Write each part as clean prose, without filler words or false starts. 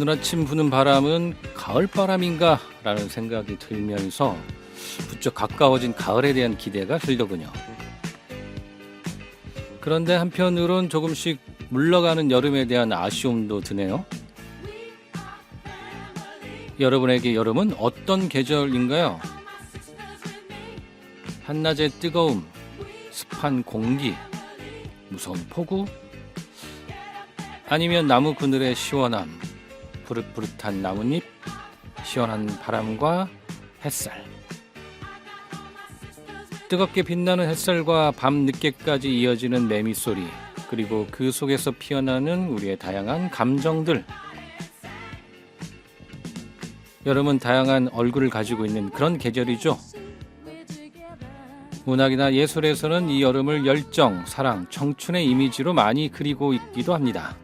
오늘 아침 부는 바람은 가을바람인가 라는 생각이 들면서 부쩍 가까워진 가을에 대한 기대가 들더군요. 그런데 한편으론 조금씩 물러가는 여름에 대한 아쉬움도 드네요. 여러분에게 여름은 어떤 계절인가요? 한낮의 뜨거움, 습한 공기, 무서운 폭우, 아니면 나무 그늘의 시원함, 부릇부릇한 나뭇잎, 시원한 바람과 햇살. 뜨겁게 빛나는 햇살과 밤 늦게까지 이어지는 매미 소리, 그리고 그 속에서 피어나는 우리의 다양한 감정들. 여름은 다양한 얼굴을 가지고 있는 그런 계절이죠. 문학이나 예술에서는 이 여름을 열정, 사랑, 청춘의 이미지로 많이 그리고 있기도 합니다.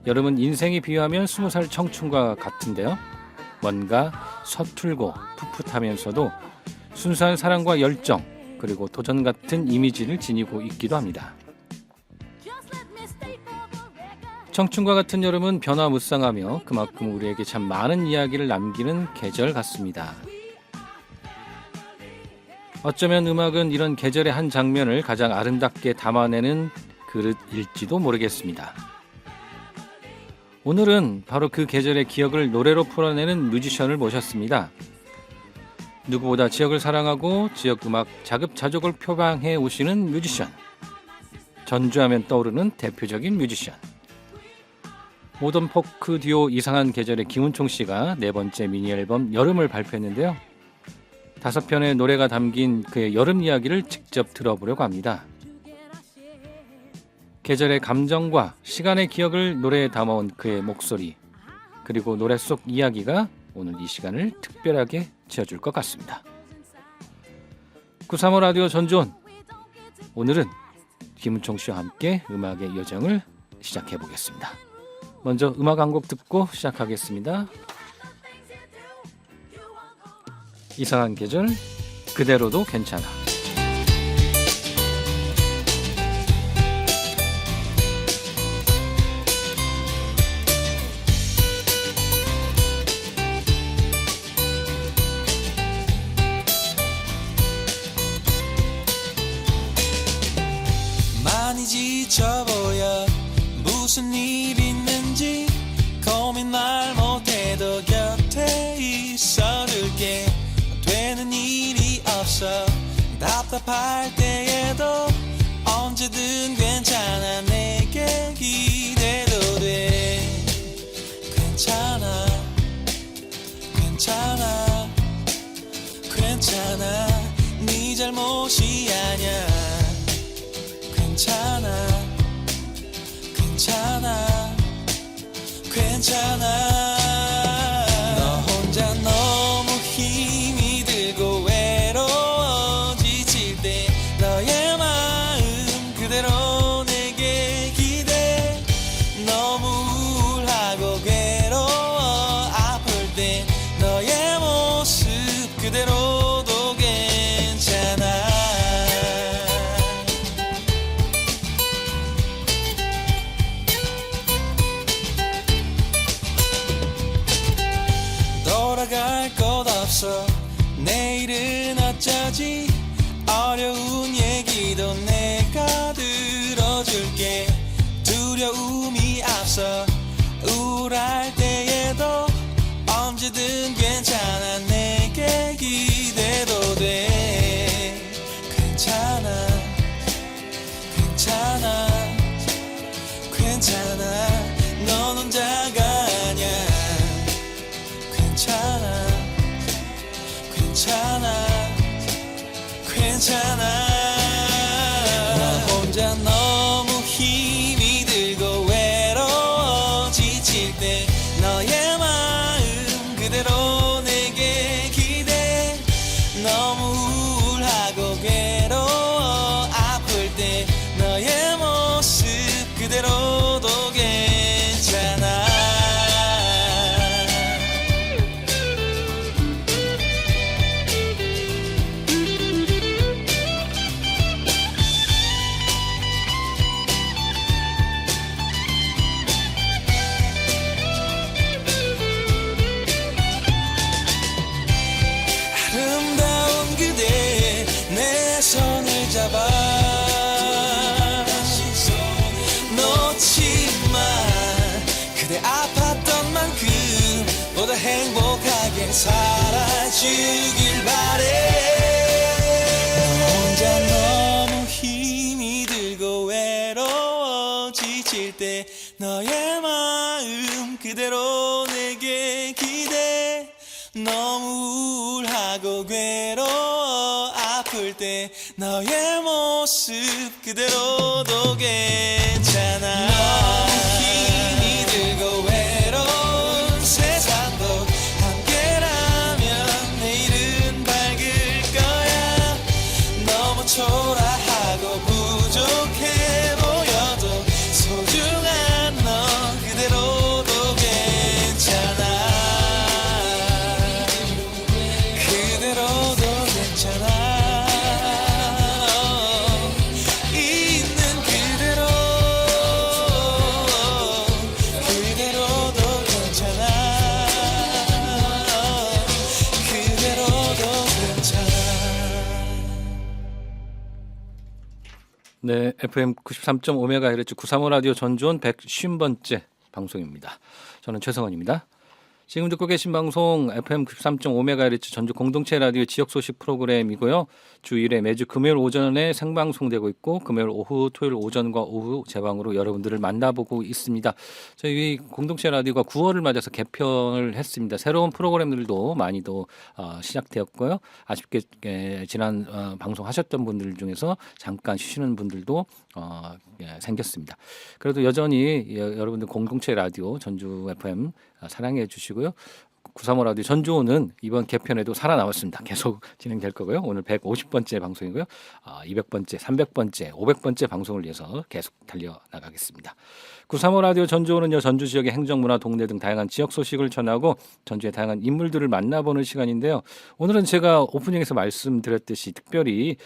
여름은 인생이 비유하면 20살 청춘과 같은데요. 뭔가 서툴고 풋풋하면서도 순수한 사랑과 열정, 그리고 도전 같은 이미지를 지니고 있기도 합니다. 청춘과 같은 여름은 변화무쌍하며 그만큼 우리에게 참 많은 이야기를 남기는 계절 같습니다. 어쩌면 음악은 이런 계절의 한 장면을 가장 아름답게 담아내는 그릇일지도 모르겠습니다. 오늘은 바로 그 계절의 기억을 노래로 풀어내는 뮤지션을 모셨습니다. 누구보다 지역을 사랑하고 지역 음악 자급자족을 표방해 오시는 뮤지션. 전주하면 떠오르는 대표적인 뮤지션. 모던 포크 듀오 이상한 계절의 김은총 씨가 네 번째 미니 앨범 여름을 발표했는데요. 5편의 노래가 담긴 그의 여름 이야기를 직접 들어보려고 합니다. 계절의 감정과 시간의 기억을 노래에 담아온 그의 목소리, 그리고 노래 속 이야기가 오늘 이 시간을 특별하게 지어줄 것 같습니다. 935 라디오 전주온, 오늘은 김은총 씨와 함께 음악의 여정을 시작해 보겠습니다. 먼저 음악 한 곡 듣고 시작하겠습니다. 이상한 계절, 그대로도 괜찮아. 많이 지쳐 보여 무슨 일 있는지 고민 말 못해도 곁에 있어줄게. 되는 일이 없어 답답할 때에도 언제든 괜찮아. 내게 기대도 돼. 괜찮아 괜찮아 괜찮아. 네 잘못이 아니야. 괜찮아 괜찮아 괜찮아. 너 혼자 너무 힘이 들고 외로워 지칠 때 너의 마음 그대로 내게 기대. 너무 우울하고 괴로워 아플 때 너의 모습 그대로도 괜찮아. 돌아갈 곳 없어 내일은 어쩌지. 어려운 얘기도 내가 들어줄게. 두려움이 앞서 우울할 때에도 언제든 괜찮아. 내게 기대도 돼. 괜찮아 괜찮아 괜찮아. 넌 혼자가 아니야. 괜찮아 괜찮아 괜찮아. 나 혼자 너무 힘이 들고 외로워 지칠 때 너의 마음 그대로 내게 사라지길 바래. 너 혼자 너무 힘이 들고 외로워 지칠 때 너의 마음 그대로 내게 기대. 너무 우울하고 괴로워 아플 때 너의 모습 그대로도 괜찮아. 너무 힘이 들고 외로운 세상도 함께라면 내일은 밝을 거야. 너무 초라하고 부족해 보여도 소중한 너 그대로도 괜찮아. 그대로도 괜찮아. 있는 그대로 그대로도 괜찮아. 그대로도 괜찮아. 네, FM 93.5MHz 935 라디오 전주원 150번째 방송입니다. 저는 최성원입니다. 지금 듣고 계신 방송 FM 93.5MHz 전주 공동체 라디오 지역 소식 프로그램이고요. 주 1회 매주 금요일 오전에 생방송되고 있고 금요일 오후, 토요일 오전과 오후 재방으로 여러분들을 만나보고 있습니다. 저희 공동체 라디오가 9월을 맞아서 개편을 했습니다. 새로운 프로그램들도 많이 더 시작되었고요. 아쉽게 지난 방송하셨던 분들 중에서 잠깐 쉬시는 분들도 생겼습니다. 그래도 여전히 여러분들 공동체 라디오 전주 FM 사랑해 주시고요. 935 라디오 전주호는 이번 개편에도 살아남았습니다. 계속 진행될 거고요. 오늘 150번째 방송이고요. 200번째, 300번째, 500번째 방송을 위해서 계속 달려나가겠습니다. 935 라디오 전주호는요. 전주 지역의 행정문화, 동네 등 다양한 지역 소식을 전하고 전주의 다양한 인물들을 만나보는 시간인데요. 오늘은 제가 오프닝에서 말씀드렸듯이 특별히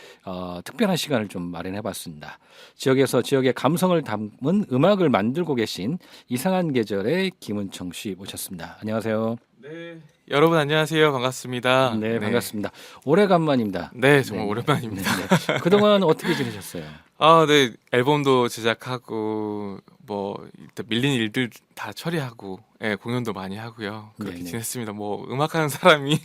특별한 시간을 좀 마련해봤습니다. 지역에서 지역의 감성을 담은 음악을 만들고 계신 이상한 계절의 김은청 씨 모셨습니다. 안녕하세요. 네, 여러분 안녕하세요. 반갑습니다. 네, 반갑습니다. 오래간만입니다. 네, 정말 네. 오랜만입니다. 네. 그동안 어떻게 지내셨어요? 네, 앨범도 제작하고 일단 밀린 일들 다 처리하고, 공연도 많이 하고요. 그렇게 네네. 지냈습니다. 음악하는 사람이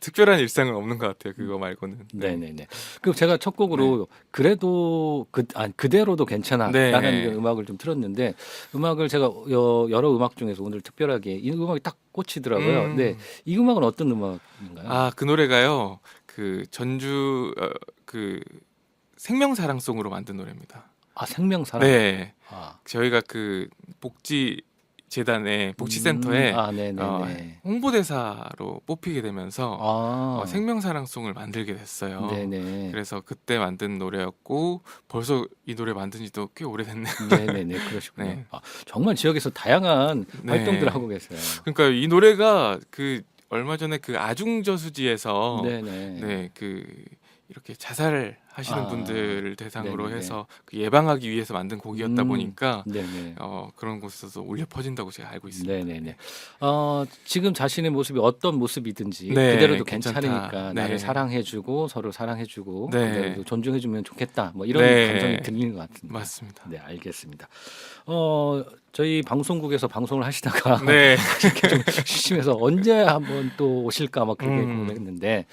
특별한 일상은 없는 것 같아요. 그거 말고는. 네네네. 그 제가 첫 곡으로 그래도 그대로도 괜찮아라는 네. 그 음악을 좀 틀었는데 음악을 제가 여러 음악 중에서 오늘 특별하게 이 음악이 딱 꽂히더라고요. 네, 이 음악은 어떤 음악인가요? 그 노래가요. 그 전주 그 생명사랑송으로 만든 노래입니다. 생명사랑. 네, 아, 저희가 그 복지재단의 복지센터에 네네네. 홍보대사로 뽑히게 되면서 생명사랑송을 만들게 됐어요. 네네. 그래서 그때 만든 노래였고 벌써 이 노래 만든 지도 꽤 오래됐네요. 네네네. 그러시군요. 네. 정말 지역에서 다양한 네. 활동들 하고 계세요. 그러니까 이 노래가 그 얼마 전에 그 아중저수지에서 네네. 이렇게 자살을 하시는 분들을 대상으로 네네네. 해서 그 예방하기 위해서 만든 곡이었다 보니까 네네. 그런 곳에서 울려 퍼진다고 제가 알고 있습니다. 네네네. 지금 자신의 모습이 어떤 모습이든지 네, 그대로도 괜찮다. 괜찮으니까 네. 나를 사랑해주고 서로 사랑해주고 네. 그대로도 존중해주면 좋겠다. 뭐 이런 네. 감정이 들리는 것 같습니다. 맞습니다. 네, 알겠습니다. 저희 방송국에서 방송을 하시다가 네. 이렇게 좀 심심해서 언제 한번 또 오실까 막 그렇게 고민했는데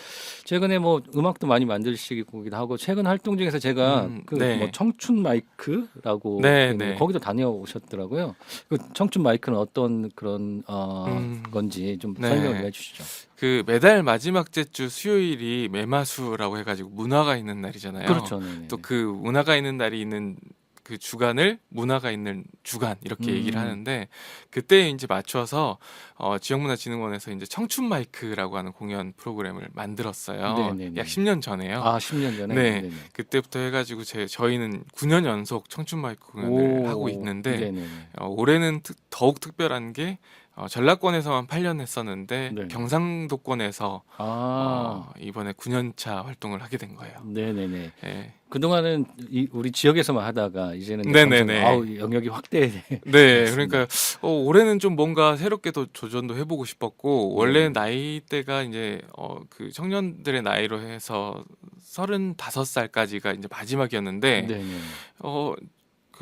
최근에 뭐 음악도 많이 만드시기도 하고 최근 활동 중에서 제가 네. 청춘 마이크라고 네, 네. 거기도 다녀오셨더라고요. 그 청춘 마이크는 어떤 그런 건지 좀 네. 설명을 해주시죠. 그 매달 마지막 주 수요일이 매마수라고 해가지고 문화가 있는 날이잖아요. 그렇죠. 네네. 또 그 문화가 있는 날이 있는 그 주간을 문화가 있는 주간 이렇게 얘기를 하는데 그때 이제 맞춰서 지역문화진흥원에서 이제 청춘 마이크라고 하는 공연 프로그램을 만들었어요. 네네네. 약 10년 전에요. 10년 전에. 네. 네네. 그때부터 해가지고 저희는 9년 연속 청춘 마이크 공연을 하고 있는데 네네네. 올해는 더욱 특별한 게 전라권에서만 8년 했었는데 네. 경상도권에서 이번에 9년차 활동을 하게 된 거예요. 네네네. 네. 그동안은 우리 지역에서만 하다가 이제는 네네네. 영역이 확대. 네, 그러니까 올해는 좀 뭔가 새롭게 더 도전도 해보고 싶었고 원래 나이대가 이제 그 청년들의 나이로 해서 35살까지가 이제 마지막이었는데 네네.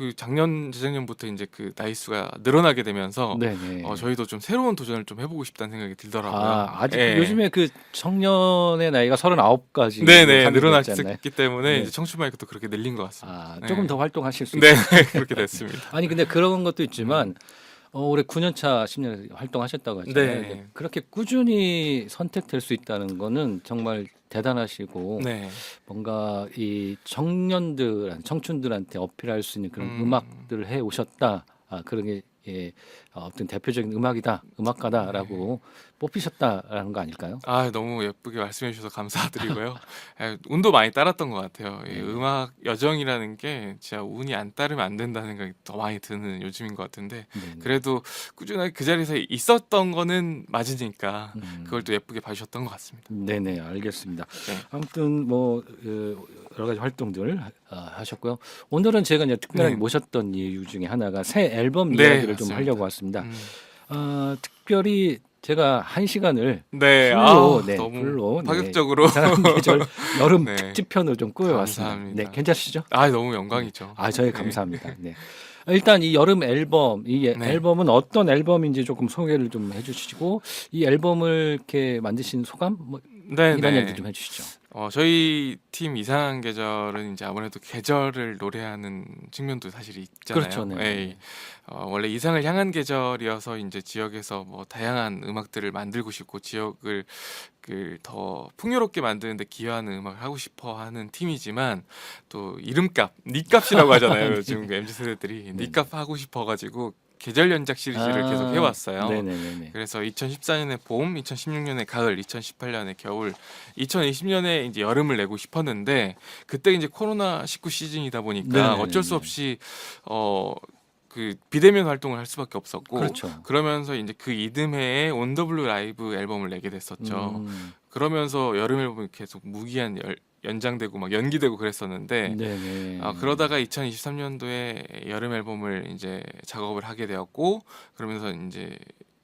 그 작년 재작년부터 이제 그 나이 수가 늘어나게 되면서 네네. 저희도 좀 새로운 도전을 좀 해보고 싶다는 생각이 들더라고요. 아직 예. 요즘에 그 청년의 나이가 39까지 네네 늘어났기 때문에 네. 이제 청춘 마이크도 그렇게 늘린 것 같습니다. 조금 네. 더 활동하실 수 네 있어요. 그렇게 됐습니다. 아니 근데 그런 것도 있지만 올해 9년차 10년 활동하셨다고 하잖아요. 네. 그렇게 꾸준히 선택될 수 있다는 거는 정말 대단하시고 네. 뭔가 이 청춘들한테 어필할 수 있는 그런 음악들을 해 오셨다. 그런 게 어떤 대표적인 음악가다라고 뽑히셨다라는 거 아닐까요? 너무 예쁘게 말씀해 주셔서 감사드리고요. 운도 많이 따랐던 것 같아요. 이 음악 여정이라는 게 진짜 운이 안 따르면 안 된다는 생각이 더 많이 드는 요즘인 것 같은데 네네. 그래도 꾸준하게 그 자리에서 있었던 거는 맞으니까 음. 그걸 또 예쁘게 봐주셨던 것 같습니다. 네네, 알겠습니다. 네. 아무튼 뭐 여러 가지 활동들 하셨고요. 오늘은 제가 이제 특별하게 네. 모셨던 이유 중에 하나가 새 앨범 네, 이야기를 좀 맞습니다. 하려고 왔습니다. 음. 특별히 제가 한 시간을 네, 풀로, 너무 풀로 파격적으로 이상한 계절 여름 네. 특집편을 좀 꾸며왔습니다. 감사합니다. 네, 괜찮으시죠? 너무 영광이죠. 저희 감사합니다. 네. 일단 이 여름 앨범, 이 네. 앨범은 어떤 앨범인지 조금 소개를 좀 해주시고 이 앨범을 이렇게 만드신 소감 뭐 네, 이런 네. 얘기 좀 해주시죠. 저희 팀 이상한 계절은 이제 아무래도 계절을 노래하는 측면도 사실 있잖아요. 그렇죠, 네. 예. 원래 이상을 향한 계절이어서 이제 지역에서 뭐 다양한 음악들을 만들고 싶고 지역을 더 풍요롭게 만드는데 기여하는 음악을 하고 싶어하는 팀이지만 또 이름값, 니값이라고 하잖아요. 요즘 그 MZ 세대들이 네. 니값 하고 싶어가지고 계절 연작 시리즈를 계속 해왔어요. 네네네. 그래서 2014년에 봄, 2016년에 가을, 2018년에 겨울, 2020년에 이제 여름을 내고 싶었는데 그때 이제 코로나 19 시즌이다 보니까 네네네네. 어쩔 수 없이 비대면 활동을 할 수밖에 없었고 그렇죠. 그러면서 이제 그 이듬해에 온더블루 라이브 앨범을 내게 됐었죠. 음, 그러면서 여름 앨범이 계속 무기한 연장되고 막 연기되고 그랬었는데 네네. 그러다가 2023년도에 여름 앨범을 이제 작업을 하게 되었고 그러면서 이제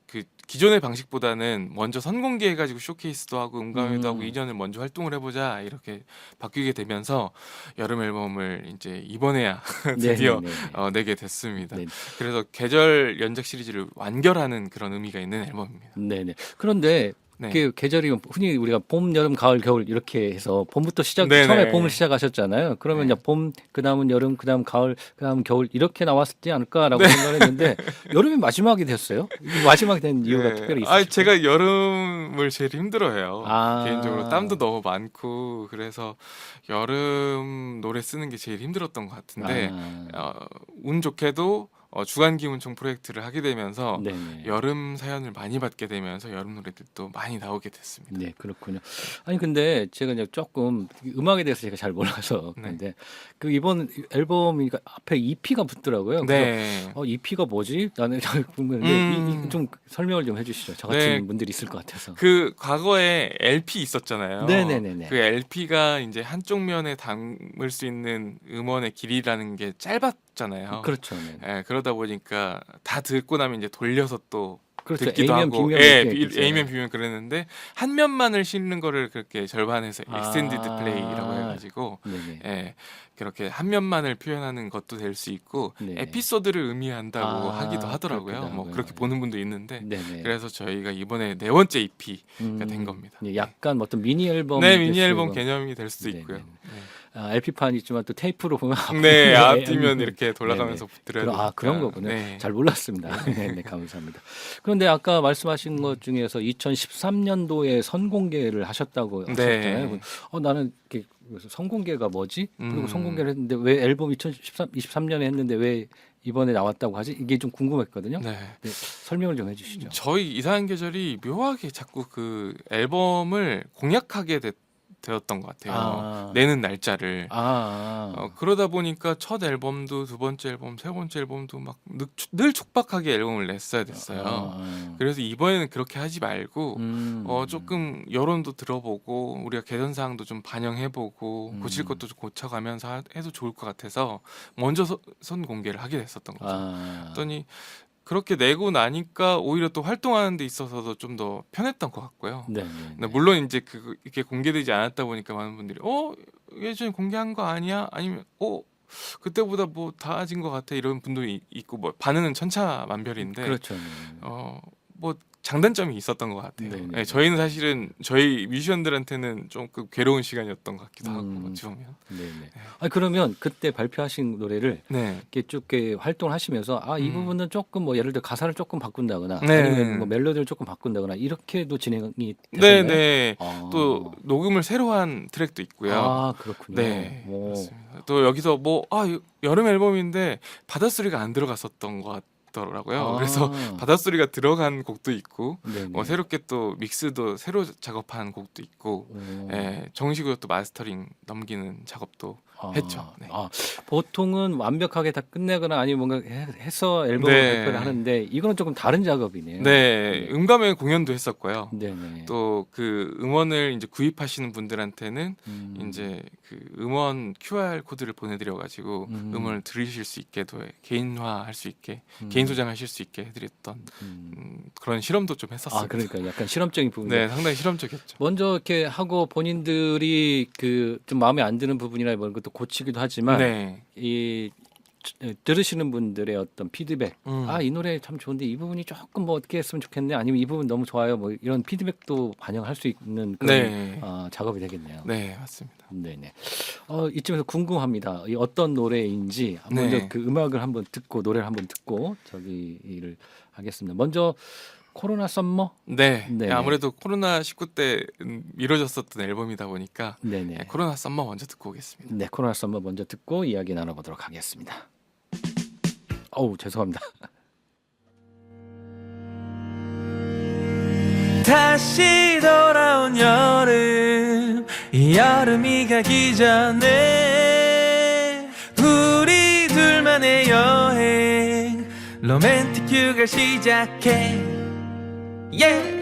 그 기존의 방식보다는 먼저 선공개해가지고 쇼케이스도 하고 음감회도 하고 2년을 먼저 활동을 해보자 이렇게 바뀌게 되면서 여름 앨범을 이제 이번에야 드디어 네네네. 내게 됐습니다. 네. 그래서 계절 연작 시리즈를 완결하는 그런 의미가 있는 앨범입니다. 네네. 그런데 네. 그 계절이 흔히 우리가 봄, 여름, 가을, 겨울 이렇게 해서 봄부터 네네. 처음에 봄을 시작하셨잖아요. 그러면 네. 이제 봄, 그다음은 여름, 그다음 가을, 그다음 겨울 이렇게 나왔지 않을까라고 생각했는데 여름이 마지막이 됐어요. 마지막이 된 이유가 특별히 있어요. 제가 여름을 제일 힘들어해요. 아. 개인적으로 땀도 너무 많고 그래서 여름 노래 쓰는 게 제일 힘들었던 것 같은데 운 좋게도 주간 기운총 프로젝트를 하게 되면서 네네. 여름 사연을 많이 받게 되면서 여름 노래들도 많이 나오게 됐습니다. 네, 그렇군요. 아니 근데 제가 이제 조금 음악에 대해서 제가 잘 몰라서 네. 근데 그 이번 앨범이 앞에 EP가 붙더라고요. 네. 그래서 EP가 뭐지? 나는 잘 궁금한데 좀 설명을 좀 해주시죠. 저 같은 네. 분들이 있을 것 같아서. 그 과거에 LP 있었잖아요. 네네네네. 그 LP가 이제 한쪽 면에 담을 수 있는 음원의 길이라는 게 짧았잖아요. 그렇죠. 네. 그러다 보니까 다 듣고 나면 이제 돌려서 또 그렇죠. 듣기도 A면 하고, B면 이렇게 있어요. A면 B면 그랬는데 한 면만을 싣는 거를 그렇게 절반해서 익스텐디드 플레이라고 해가지고 네네. 그렇게 한 면만을 표현하는 것도 될 수 있고 네네. 에피소드를 의미한다고 하기도 하더라고요. 그렇기도 뭐 하고요. 그렇게 보는 분도 있는데 네네. 그래서 저희가 이번에 네 번째 EP가 된 겁니다. 약간 어떤 미니 앨범. 네, 미니 앨범 개념이 될 수도 네네. 있고요. LP판 있지만 또 테이프로 보면 네, 앞뒤면 이렇게 돌아가면서 들어야 되니까. 그런 거군요. 네. 잘 몰랐습니다. 네, 감사합니다. 그런데 아까 말씀하신 것 중에서 2013년도에 선공개를 하셨다고 하셨잖아요. 네. 나는 이렇게 선공개가 뭐지? 그리고 음. 선공개를 했는데 왜 앨범 2023년에 했는데 왜 이번에 나왔다고 하지? 이게 좀 궁금했거든요. 네. 네, 설명을 좀 해주시죠. 저희 이상한 계절이 묘하게 자꾸 그 앨범을 공약하게 되었던 것 같아요. 내는 날짜를. 그러다 보니까 첫 앨범도 두 번째 앨범, 세 번째 앨범도 막 늘 촉박하게 앨범을 냈어야 됐어요. 그래서 이번에는 그렇게 하지 말고 조금 여론도 들어보고 우리가 개선 사항도 좀 반영해보고 고칠 것도 좀 고쳐가면서 해도 좋을 것 같아서 먼저 선 공개를 하게 됐었던 거죠. 그랬더니 그렇게 내고 나니까 오히려 또 활동하는 데 있어서도 좀 더 편했던 것 같고요. 네. 근데 물론 이제 이렇게 공개되지 않았다 보니까 많은 분들이 예전에 공개한 거 아니야? 아니면 그때보다 뭐 나아진 것 같아 이런 분도 있고 뭐 반응은 천차만별인데 그렇죠. 뭐 장단점이 있었던 것 같아요. 네네. 네, 저희는 사실은 저희 뮤지션들한테는 조금 괴로운 시간이었던 것 같기도 하고 어찌 보면. 네네. 아 그러면 그때 발표하신 노래를 네. 이렇게 쭉 이렇게 활동을 하시면서 아 이 부분은 조금 뭐 예를 들어 가사를 조금 바꾼다거나 네. 아니면 뭐 멜로디를 조금 바꾼다거나 이렇게도 진행이 네, 되셨나요? 네. 아. 또 녹음을 새로 한 트랙도 있고요. 아 그렇군요. 네, 오. 맞습니다. 또 여기서 뭐 여름 앨범인데 바닷소리가 안 들어갔었던 것 같더라고요. 아. 그래서 바닷소리가 들어간 곡도 있고 네네. 뭐 새롭게 또 믹스도 새로 작업한 곡도 있고 오. 예, 정식으로 또 마스터링 넘기는 작업도 했죠. 네. 아, 보통은 완벽하게 다 끝내거나 아니면 뭔가 해서 앨범을 네. 발표를 하는데 이거는 조금 다른 작업이네요. 네, 음감회 공연도 했었고요. 네네. 또 그 음원을 이제 구입하시는 분들한테는 음. 이제 그 음원 QR 코드를 보내드려가지고 음원을 들으실 수 있게도 개인화할 수 있게 개인 소장하실 수 있게 해드렸던 그런 실험도 좀 했었어요. 아 그러니까 약간 실험적인 부분. 네, 상당히 실험적이었죠. 먼저 이렇게 하고 본인들이 그 좀 마음에 안 드는 부분이나 이런 것도 고치기도 하지만 네, 이 들으시는 분들의 어떤 피드백, 아 이 노래 참 좋은데 이 부분이 조금 뭐 어떻게 했으면 좋겠네, 아니면 이 부분 너무 좋아요, 뭐 이런 피드백도 반영할 수 있는 그런 네, 작업이 되겠네요. 네, 맞습니다. 네네. 이쯤에서 궁금합니다. 이 어떤 노래인지 먼저 네. 그 음악을 한번 듣고 노래를 한번 듣고 저기를 하겠습니다. 먼저 코로나 썸머. 네, 네네. 아무래도 코로나 19 때 미뤄졌었던 앨범이다 보니까 네네. 네, 코로나 썸머 먼저 듣고 오겠습니다. 네, 코로나 썸머 먼저 듣고 이야기 나눠보도록 하겠습니다. 어우 죄송합니다. 다시 돌아온 여름, 이 여름이 가기 전에 우리 둘만의 여행, 로맨틱 휴가를 시작해. Yeah.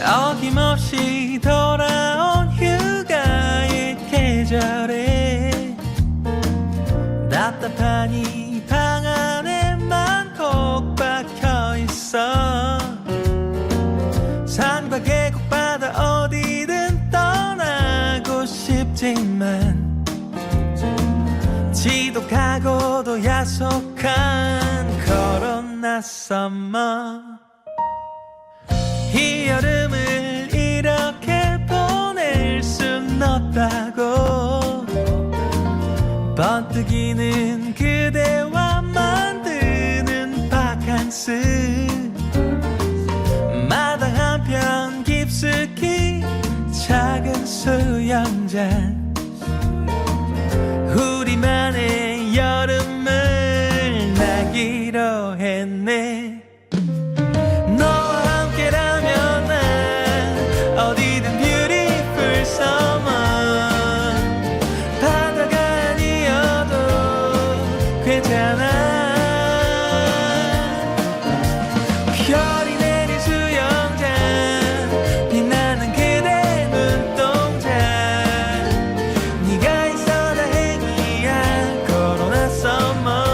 어김없이 돌아온 휴가의 계절에 답답한 이 방 안에만 콕 박혀있어. 산과 계곡 바다 어디든 떠나고 싶지만 지독하고도 야속한 코로나 썸머. 이 여름을 이렇게 보낼 순 없다고 번뜩이는 그대와 만드는 바캉스. 마당 한편 깊숙이 작은 수영장. 우리만의 여름을 나기로 했네. 너와 함께라면 난 어디든 beautiful summer. 바다가 아니어도 괜찮아. 별이 내린 수영장, 빛나는 그대 눈동자. 네가 있어 다행이야 코로나 summer.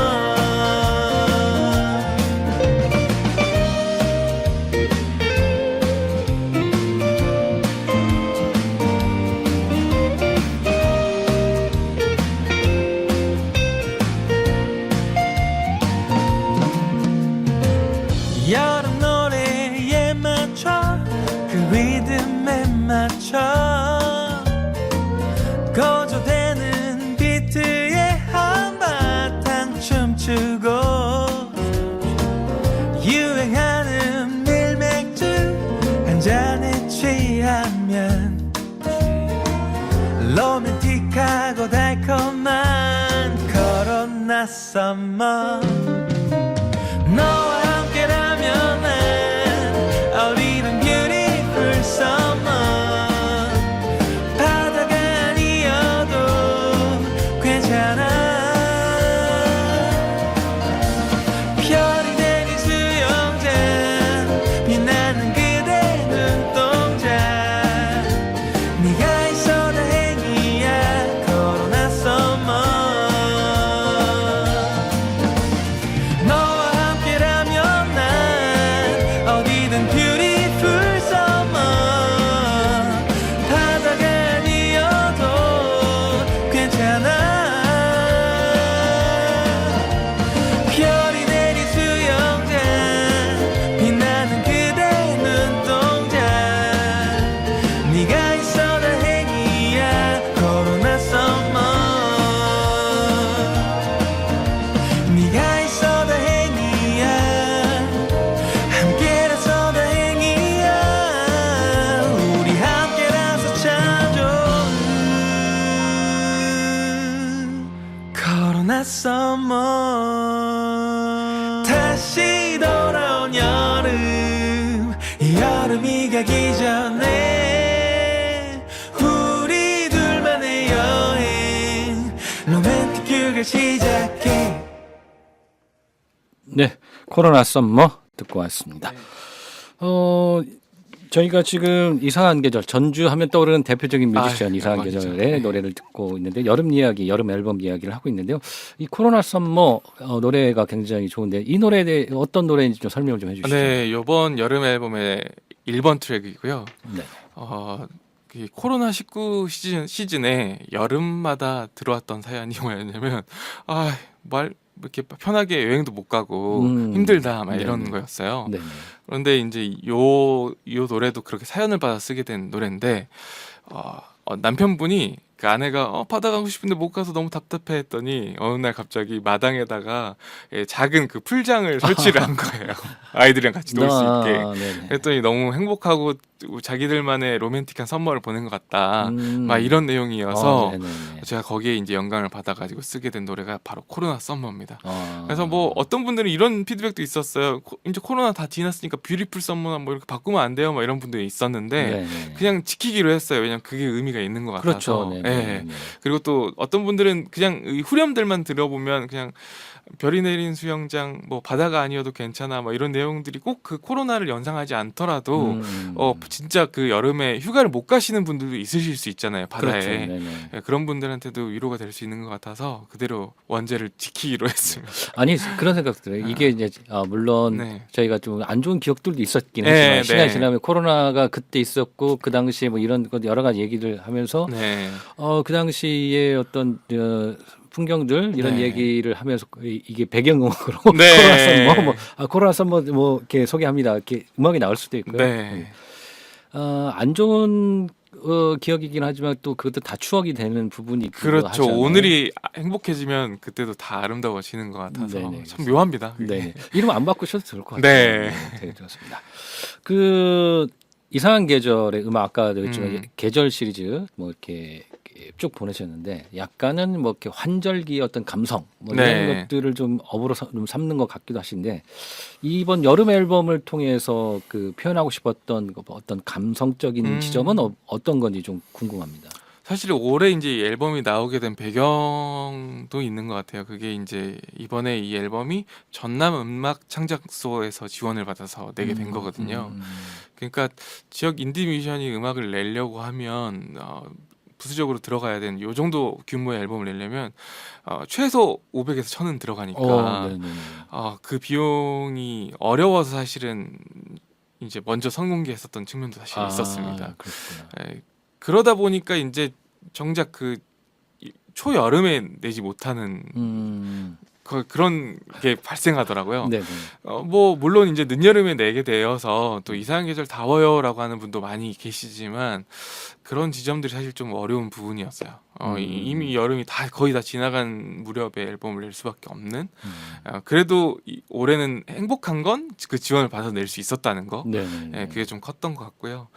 여름 노래에 맞춰 그 리듬에 맞춰 고조되는 비트에 한바탕 춤추고 유행하는 밀맥주 한 잔에 취하면 로맨틱하고 달콤한 코로나 썸머. 너와 함께라면 난 어디든 beautiful summer. 바다가 아니어도 괜찮아. 별이 내린 수영장, 빛나는 그대 눈동자. 네가 있어 다행이야 코로나 summer. 가기 전에 우리 둘만의 여행 로맨틱 휴가 시작해. 네, 코로나 썸머 듣고 왔습니다. 저희가 지금 이상한 계절 전주하면 떠오르는 대표적인 뮤지션 이상한 영광이죠. 계절의 네. 노래를 듣고 있는데 여름 이야기, 여름 앨범 이야기를 하고 있는데요. 이 코로나 썸머 노래가 굉장히 좋은데 이 노래에 대해 어떤 노래인지 좀 설명을 좀 해주시죠. 네, 이번 여름 앨범의 1번 트랙이고요. 네. 그 코로나19 시즌에 여름마다 들어왔던 사연이 뭐였냐면, 이렇게 편하게 여행도 못 가고 힘들다, 막 이런 네네. 거였어요. 네. 그런데 이제 요 노래도 그렇게 사연을 받아 쓰게 된 노래인데, 남편분이 그 아내가 바다 가고 싶은데 못 가서 너무 답답해 했더니 어느 날 갑자기 마당에다가 작은 그 풀장을 설치를 한 거예요. 아이들이랑 같이 놀 수 있게. 네네. 그랬더니 너무 행복하고 자기들만의 로맨틱한 썸머를 보낸 것 같다. 막 이런 내용이어서 네네네. 제가 거기에 이제 영감을 받아가지고 쓰게 된 노래가 바로 코로나 썸머입니다. 아. 그래서 뭐 어떤 분들은 이런 피드백도 있었어요. 이제 코로나 다 지났으니까 뷰티풀 썸머나 뭐 이렇게 바꾸면 안 돼요. 막 이런 분들이 있었는데 네네. 그냥 지키기로 했어요. 왜냐면 그게 의미가 있는 것 같아서. 그렇죠. 예. 네네. 그리고 또 어떤 분들은 그냥 이 후렴들만 들어보면 그냥 별이 내린 수영장, 뭐 바다가 아니어도 괜찮아, 뭐 이런 내용들이 꼭 그 코로나를 연상하지 않더라도 진짜 그 여름에 휴가를 못 가시는 분들도 있으실 수 있잖아요, 바다에. 그렇죠. 네네. 예, 그런 분들한테도 위로가 될 수 있는 것 같아서 그대로 원제를 지키기로 했습니다. 아니 그런 생각 들어요. 이게 이제 물론 네. 저희가 좀 안 좋은 기억들도 있었긴 네, 하지만 시간이 네. 지나면 코로나가 그때 있었고 그 당시에 뭐 이런 것 여러 가지 얘기를 하면서 네. 그 당시에 어떤 풍경들 이런 네. 얘기를 하면서 이게 배경음악으로 네. 코로나 썸머 뭐 이렇게 소개합니다. 이렇게 음악이 나올 수도 있고요. 네. 안 좋은 기억이긴 하지만 또 그것도 다 추억이 되는 부분이 있기도 그렇죠. 하잖아요. 오늘이 행복해지면 그때도 다 아름다워지는 것 같아서 네네, 참 묘합니다. 그게. 네. 이름 안 바꾸셔도 좋을 것 같아요. 네. 되게 좋습니다. 그 이상한 계절의 음악 아까도 했지만 계절 시리즈 뭐 이렇게 쭉 보내셨는데 약간은 뭐 이렇게 환절기의 어떤 감성 뭐 이런 네. 것들을 좀 업으로 좀 삼는 것 같기도 하신데 이번 여름 앨범을 통해서 그 표현하고 싶었던 어떤 감성적인 지점은 어떤 건지 좀 궁금합니다. 사실 올해 이제 이 앨범이 나오게 된 배경도 있는 것 같아요. 그게 이제 이번에 이 앨범이 전남 음악 창작소에서 지원을 받아서 내게 된 거거든요. 그러니까 지역 인디 뮤지션이 음악을 내려고 하면 부수적으로 들어가야 되는 요 정도 규모의 앨범을 내려면 최소 500에서 1000은 들어가니까 네네. 그 비용이 어려워서 사실은 이제 먼저 선공개했었던 측면도 사실 있었습니다. 그렇구나. 그러다 보니까 이제 정작 그 초여름에 내지 못하는 그런 게 발생하더라고요. 네네. 뭐 물론 이제 늦여름에 내게 되어서 또 이상한 계절 다 와요라고 하는 분도 많이 계시지만 그런 지점들이 사실 좀 어려운 부분이었어요. 이미 여름이 다 거의 다 지나간 무렵에 앨범을 낼 수밖에 없는. 그래도 올해는 행복한 건 그 지원을 받아서 낼 수 있었다는 거. 네네. 예, 그게 좀 컸던 것 같고요.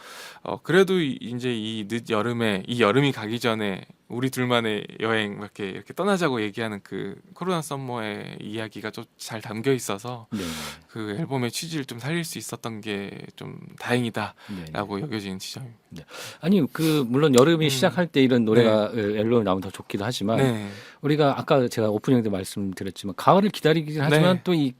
그래도 이제 이 늦 여름에 이 여름이 가기 전에 우리 둘만의 여행 이렇게 떠나자고 얘기하는 그 코로나 썸머의 이야기가 좀 잘 담겨 있어서 네네. 그 앨범의 취지를 좀 살릴 수 있었던 게 좀 다행이다라고 네네. 여겨지는 지점입니다. 아니 그 물론 여름이 시작할 때 이런 노래가 앨범이 나오면 더 좋기도 하지만 네, 우리가 아까 제가 오프닝 때 말씀드렸지만 가을을 기다리긴 하지만 네. 또 이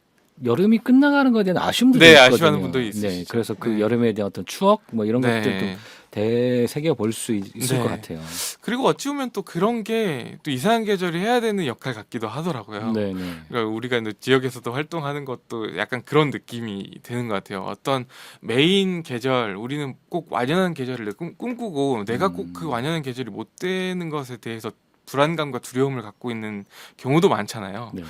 여름이 끝나가는 것에 대한 아쉬움도 네, 있거든요. 아쉬워하는 분도 있으시죠. 네, 그래서 그 네. 여름에 대한 어떤 추억 뭐 이런 네. 것들도 되새겨 볼 수 있을 네. 것 같아요. 그리고 어찌 보면 또 그런 게 또 이상한 계절이 해야 되는 역할 같기도 하더라고요. 네, 네. 그러니까 우리가 이제 지역에서도 활동하는 것도 약간 그런 느낌이 드는 것 같아요. 어떤 메인 계절, 우리는 꼭 완연한 계절을 꿈꾸고 내가 꼭 그 완연한 계절이 못 되는 것에 대해서 불안감과 두려움을 갖고 있는 경우도 많잖아요. 네.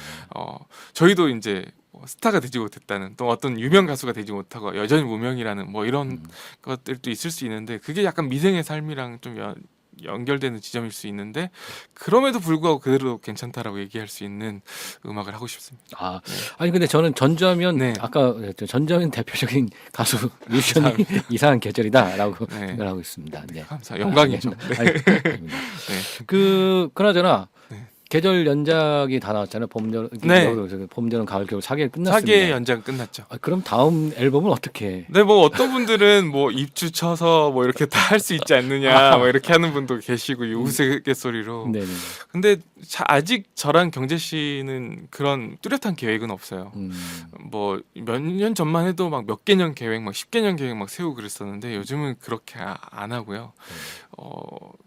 저희도 이제 스타가 되지 못했다는 또 어떤 유명 가수가 되지 못하고 여전히 무명이라는 뭐 이런 것들도 있을 수 있는데 그게 약간 미생의 삶이랑 좀 연결되는 지점일 수 있는데 그럼에도 불구하고 그대로 괜찮다라고 얘기할 수 있는 음악을 하고 싶습니다. 아니 근데 저는 전주하면 네. 아까 전주하면 대표적인 가수 뮤지션이 이상한 계절이다라고 네. 생각하고 있습니다. 네. 감사, 영광이죠. 네. 아닙니다. 네. 그나저나 네. 계절 연작이 다 나왔잖아요. 봄, 여름, 네. 봄, 여름, 가을, 겨울 4개 끝났습니다. 4개 연장 끝났죠. 그럼 다음 앨범은 어떻게? 네, 뭐 어떤 분들은 뭐 입주 쳐서 뭐 이렇게 다 할 수 있지 않느냐, 뭐 이렇게 하는 분도 계시고 우스갯소리로. 네네. 근데 아직 저랑 경재 씨는 그런 뚜렷한 계획은 없어요. 뭐 몇 년 전만 해도 막 몇 개년 계획, 막 10개년 계획 막 세우고 그랬었는데 요즘은 그렇게 안 하고요.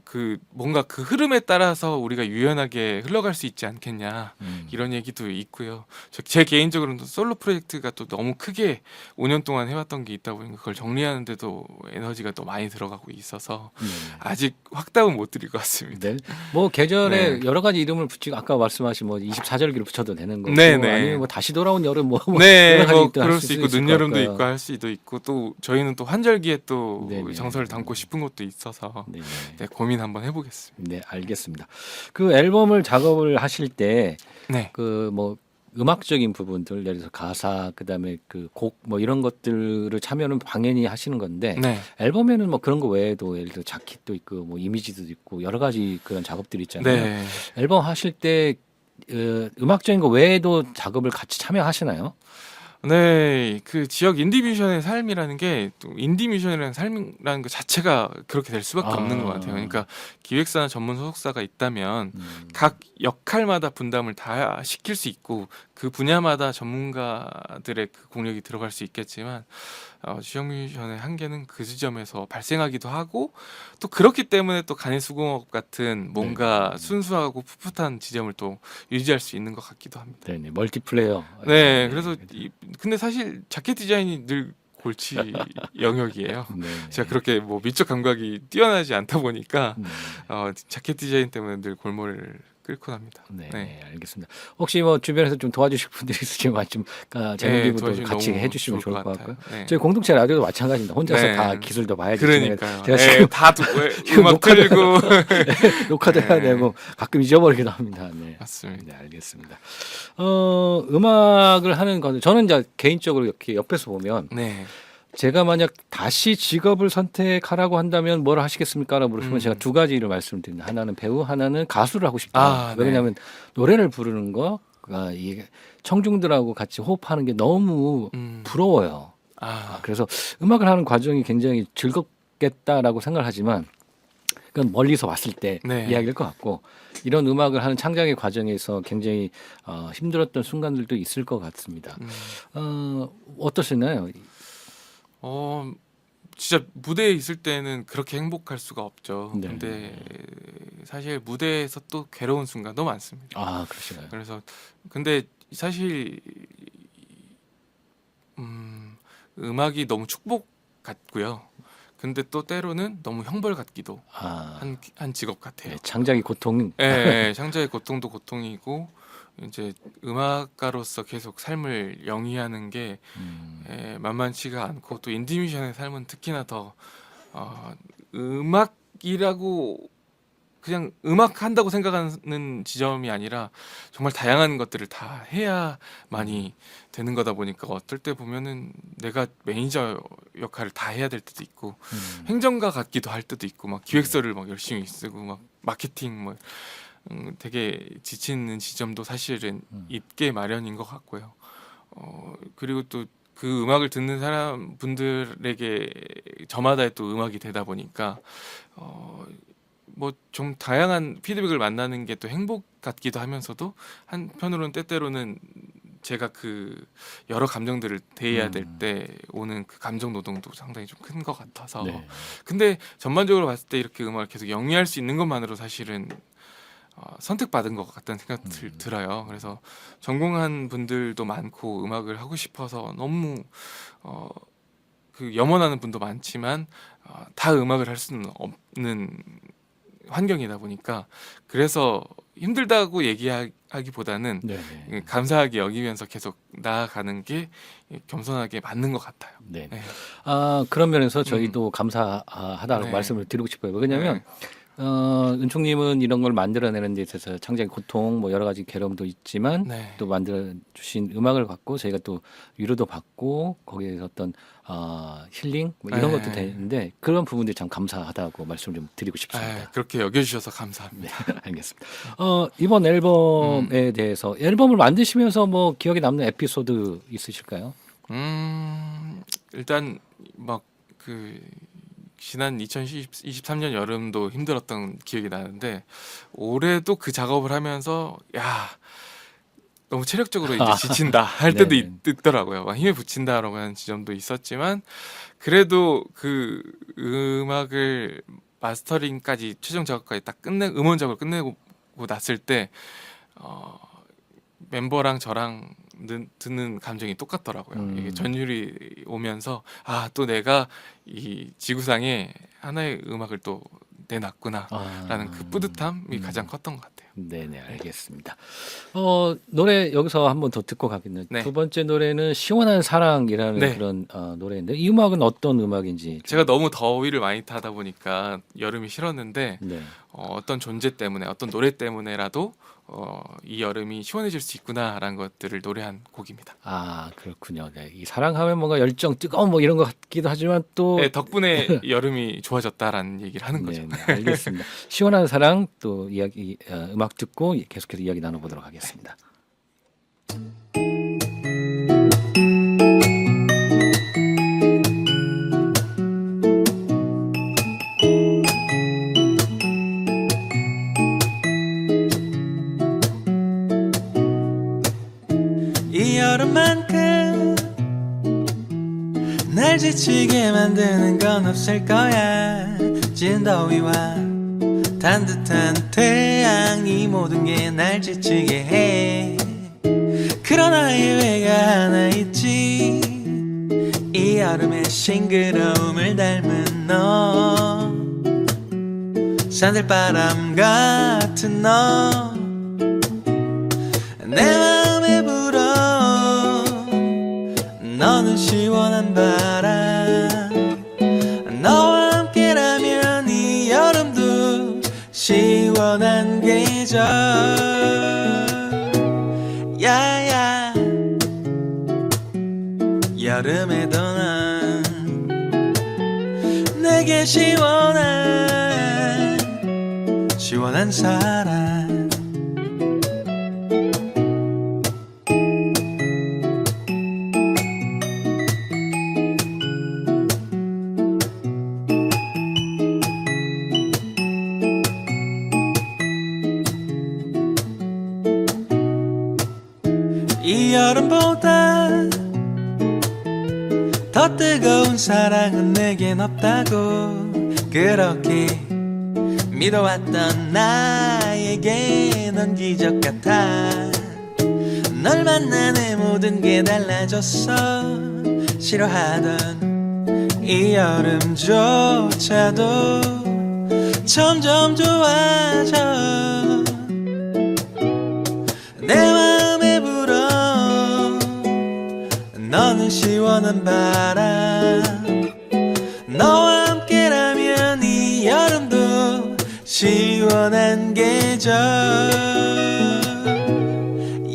그 뭔가 그 흐름에 따라서 우리가 유연하게 흘러갈 수 있지 않겠냐 이런 얘기도 있고요. 제 개인적으로는 솔로 프로젝트가 또 너무 크게 5년 동안 해왔던 게 있다 보니까 그걸 정리하는데도 에너지가 또 많이 들어가고 있어서 아직 확답은 못 드릴 것 같습니다. 네. 뭐 계절에 네. 여러 가지 이름을 붙이고 아까 말씀하신 뭐 24절기를 붙여도 되는 거고 네네. 아니면 뭐 다시 돌아온 여름 뭐 네, 여러 가지 뭐 또 할 그럴 수 수 있고 있을 것 늦여름도 같고요. 있고 할 수도 있고 또 저희는 또 환절기에 또 네네. 정서를 담고 싶은 것도 있어서 네네. 네, 고민 한번 해보겠습니다. 네, 알겠습니다. 그 앨범을 작업을 하실 때 네, 그 뭐 음악적인 부분들 예를 들어서 가사 그다음에 그 곡 뭐 이런 것들을 참여는 당연히 하시는 건데 네, 앨범에는 뭐 그런 거 외에도 예를 들어 자켓도 있고 뭐 이미지도 있고 여러 가지 그런 작업들이 있잖아요. 네. 앨범 하실 때 음악적인 거 외에도 작업을 같이 참여하시나요? 네, 그 지역 인디 뮤지션의 삶이라는 게 또 인디 뮤지션이라는 삶이라는 것 자체가 그렇게 될 수밖에 없는 것 같아요. 그러니까 기획사나 전문 소속사가 있다면 각 역할마다 분담을 다 시킬 수 있고 그 분야마다 전문가들의 그 공력이 들어갈 수 있겠지만 지역 뮤지션의 한계는 그 지점에서 발생하기도 하고 또 그렇기 때문에 또 간이수공업 같은 뭔가 순수하고 풋풋한 지점을 또 유지할 수 있는 것 같기도 합니다. 네네, 멀티플레이어. 네, 그래서 근데 사실 자켓 디자인이 늘 골치 영역이에요. 네. 제가 그렇게 뭐 미적 감각이 뛰어나지 않다 보니까 네. 자켓 디자인 때문에 늘 골몰을 끓곤 합니다. 네, 네. 알겠습니다. 혹시 뭐 주변에서 좀 도와주실 분들이 있으시면 좀 재능 기부도 도와주시면 같이 너무 해주시면 좋을 것 같아요. 같고요. 네. 저희 공동체 라디오도 마찬가지입니다. 혼자서 네. 다 기술도 봐야지. 그러니까요. 제가 네, 지금 다 지금 음악 녹화도- 틀고 녹화도 해야 네. 되고 가끔 잊어버리기도 합니다. 네. 맞습니다. 네, 알겠습니다. 음악을 하는 건 저는 이제 개인적으로 이렇게 옆에서 보면 네. 제가 만약 다시 직업을 선택하라고 한다면 뭘 하시겠습니까? 라고 물으시면 제가 두 가지를 말씀드립니다. 하나는 배우, 하나는 가수를 하고 싶다. 아, 네. 왜냐하면 노래를 부르는 거가 이게 청중들하고 같이 호흡하는 게 너무 부러워요. 그래서 음악을 하는 과정이 굉장히 즐겁겠다라고 생각을 하지만 그건 멀리서 왔을 때 네. 이야기일 것 같고 이런 음악을 하는 창작의 과정에서 굉장히 힘들었던 순간들도 있을 것 같습니다. 어떠시나요? 진짜 무대에 있을 때는 그렇게 행복할 수가 없죠. 네. 근데 사실 무대에서 또 괴로운 순간도 많습니다. 아, 그러시나요? 그래서 근데 사실 음악이 너무 축복 같고요. 근데 또 때로는 너무 형벌 같기도 한 직업 같아요. 네, 창작의 고통. 예, 창작의 고통도 고통이고 이제 음악가로서 계속 삶을 영위하는 게 만만치가 않고 또 인디뮤지션의 삶은 특히나 더 음악이라고 그냥 음악 한다고 생각하는 지점이 아니라 정말 다양한 것들을 다 해야만이 되는 거다 보니까 어떨 때 보면은 내가 매니저 역할을 다 해야 될 때도 있고 행정가 같기도 할 때도 있고 막 기획서를 막 열심히 쓰고 막 마케팅 뭐 되게 지치는 지점도 사실은 있게 마련인 것 같고요. 그리고 또 그 음악을 듣는 사람 분들에게 저마다의 또 음악이 되다 보니까 뭐 좀 다양한 피드백을 만나는 게 또 행복 같기도 하면서도 한편으로는 때때로는 제가 그 여러 감정들을 대해야 될 때 오는 그 감정 노동도 상당히 좀 큰 것 같아서 네. 근데 전반적으로 봤을 때 이렇게 음악을 계속 영위할 수 있는 것만으로 사실은 선택받은 것 같다는 생각이 들어요. 그래서 전공한 분들도 많고 음악을 하고 싶어서 너무 그 염원하는 분도 많지만 다 음악을 할 수는 없는 환경이다 보니까 그래서 힘들다고 얘기하기보다는 네. 감사하게 여기면서 계속 나아가는 게 겸손하게 맞는 것 같아요. 네. 네. 그런 면에서 저희도 감사하다고 네. 말씀을 드리고 싶어요. 왜냐하면 은총님은 이런 걸 만들어내는 데 있어서 창작의 고통, 뭐 여러 가지 괴로움도 있지만 네. 또 만들어 주신 음악을 갖고 저희가 또 위로도 받고 거기에서 어떤 힐링 뭐 이런 네. 것도 되는데 그런 부분들이 참 감사하다고 말씀 좀 드리고 싶습니다. 그렇게 여겨주셔서 감사합니다. 알겠습니다. 이번 앨범에 대해서 앨범을 만드시면서 뭐 기억에 남는 에피소드 있으실까요? 일단 막 그 지난 2023년 여름도 힘들었던 기억이 나는데 올해도 그 작업을 하면서 야 너무 체력적으로 이제 지친다 할 때도 네네. 있더라고요. 막 힘에 부친다라고 하는 지점도 있었지만 그래도 그 음악을 마스터링까지 최종 작업까지 딱 음원 작업을 끝내고 났을 때 멤버랑 저랑 드는 감정이 똑같더라고요. 이게 전율이 오면서 또 내가 이 지구상에 하나의 음악을 또 내놨구나라는 그 뿌듯함이 가장 컸던 것 같아요. 네네, 알겠습니다. 노래 여기서 한 번 더 듣고 가겠네요. 네. 두 번째 노래는 시원한 사랑이라는 네. 그런 노래인데 이 음악은 어떤 음악인지 제가 너무 더위를 많이 타다 보니까 여름이 싫었는데 네. 어떤 존재 때문에 어떤 노래 때문에라도 이 여름이 시원해질 수 있구나라는 것들을 노래한 곡입니다. 그렇군요. 네. 이 사랑하면 뭔가 열정, 뜨거운 뭐 이런 것 같기도 하지만 또 네, 덕분에 여름이 좋아졌다라는 얘기를 하는 거죠. 네, 알겠습니다. 시원한 사랑 또 이야기 음악 듣고 계속해서 이야기 나눠보도록 하겠습니다. 이 여름만큼 날 지치게 만드는 건 없을 거야. 진 더위와 따뜻한 태양이 모든 게 날 지치게 해. 그러나 예외가 하나 있지. 이 여름의 싱그러움을 닮은 너, 산들바람 같은 너, 내 맘에 불어. 너는 시원한 바람, 너와 함께라면 이 여름도 시원한 계절. 야야 여름에도 난 내게 시원한 사랑. 이 여름보다 더 뜨거운 사랑은 내겐 없다고. 그렇게 믿어왔던 나에게 넌 기적 같아. 널 만나 내 모든 게 달라졌어. 싫어하던 이 여름조차도 점점 좋아져. 내 맘에 불어. 너는 시원한 바람, 너와 함께라면 이 여름도 시원한 계절.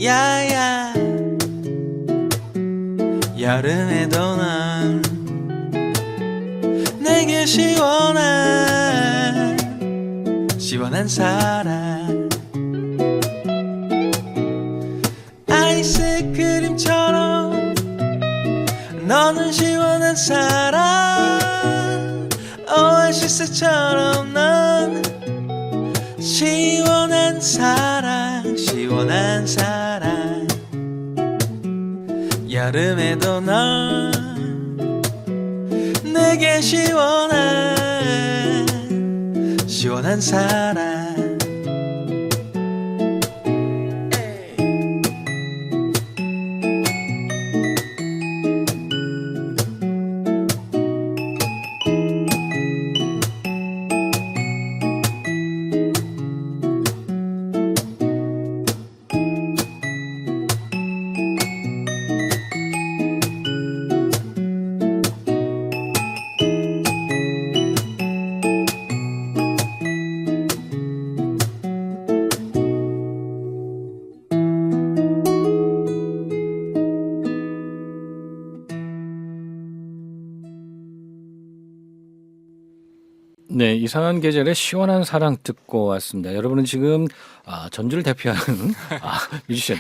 야야 여름에도 난 내게 시원한 사랑. 아이스크림처럼 너는 시원한 사랑. 오아시스처럼 넌 시원한 사랑. 시원한 사랑. 여름에도 넌 내게 시원한 사랑. 네, 이상한 계절의 시원한 사랑 듣고 왔습니다. 여러분은 지금 전주를 대표하는 뮤지션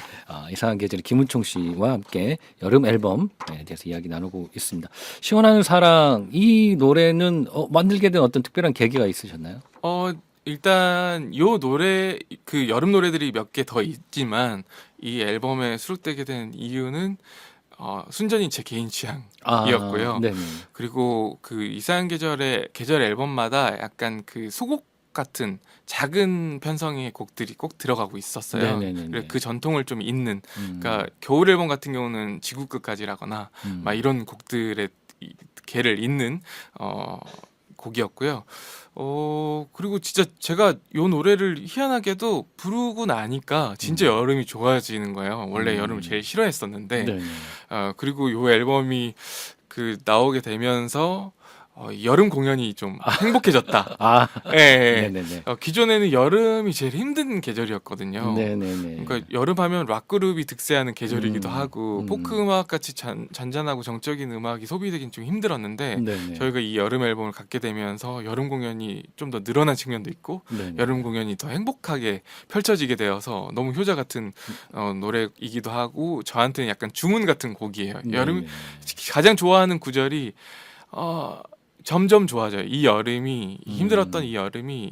이상한 계절의 김은총 씨와 함께 여름 앨범에 대해서 이야기 나누고 있습니다. 시원한 사랑 이 노래는 만들게 된 어떤 특별한 계기가 있으셨나요? 일단 요 노래 그 여름 노래들이 몇 개 더 있지만 이 앨범에 수록되게 된 이유는 순전히 제 개인 취향이었고요. 네네. 그리고 그 이상한 계절 앨범마다 약간 그 소곡 같은 작은 편성의 곡들이 꼭 들어가고 있었어요. 네네네네. 그래서 그 전통을 좀 잇는, 음, 그러니까 겨울 앨범 같은 경우는 지구 끝까지라거나 막 이런 곡들의 개를 잇는 곡이었고요. 그리고 진짜 제가 요 노래를 희한하게도 부르고 나니까 진짜 여름이 좋아지는 거예요. 원래 여름을 제일 싫어했었는데, 네네. 그리고 요 앨범이 그 나오게 되면서 여름 공연이 좀 행복해졌다. 예, 예. 네네네. 기존에는 여름이 제일 힘든 계절이었거든요. 네네네. 그러니까 여름하면 락 그룹이 득세하는 계절이기도 음, 하고 포크 음악 같이 잔잔하고 정적인 음악이 소비되긴 좀 힘들었는데 네네. 저희가 이 여름 앨범을 갖게 되면서 여름 공연이 좀 더 늘어난 측면도 있고 네네. 여름 공연이 더 행복하게 펼쳐지게 되어서 너무 효자 같은 노래이기도 하고 저한테는 약간 주문 같은 곡이에요. 여름 네네. 가장 좋아하는 구절이 점점 좋아져요. 이 여름이 힘들었던 이 여름이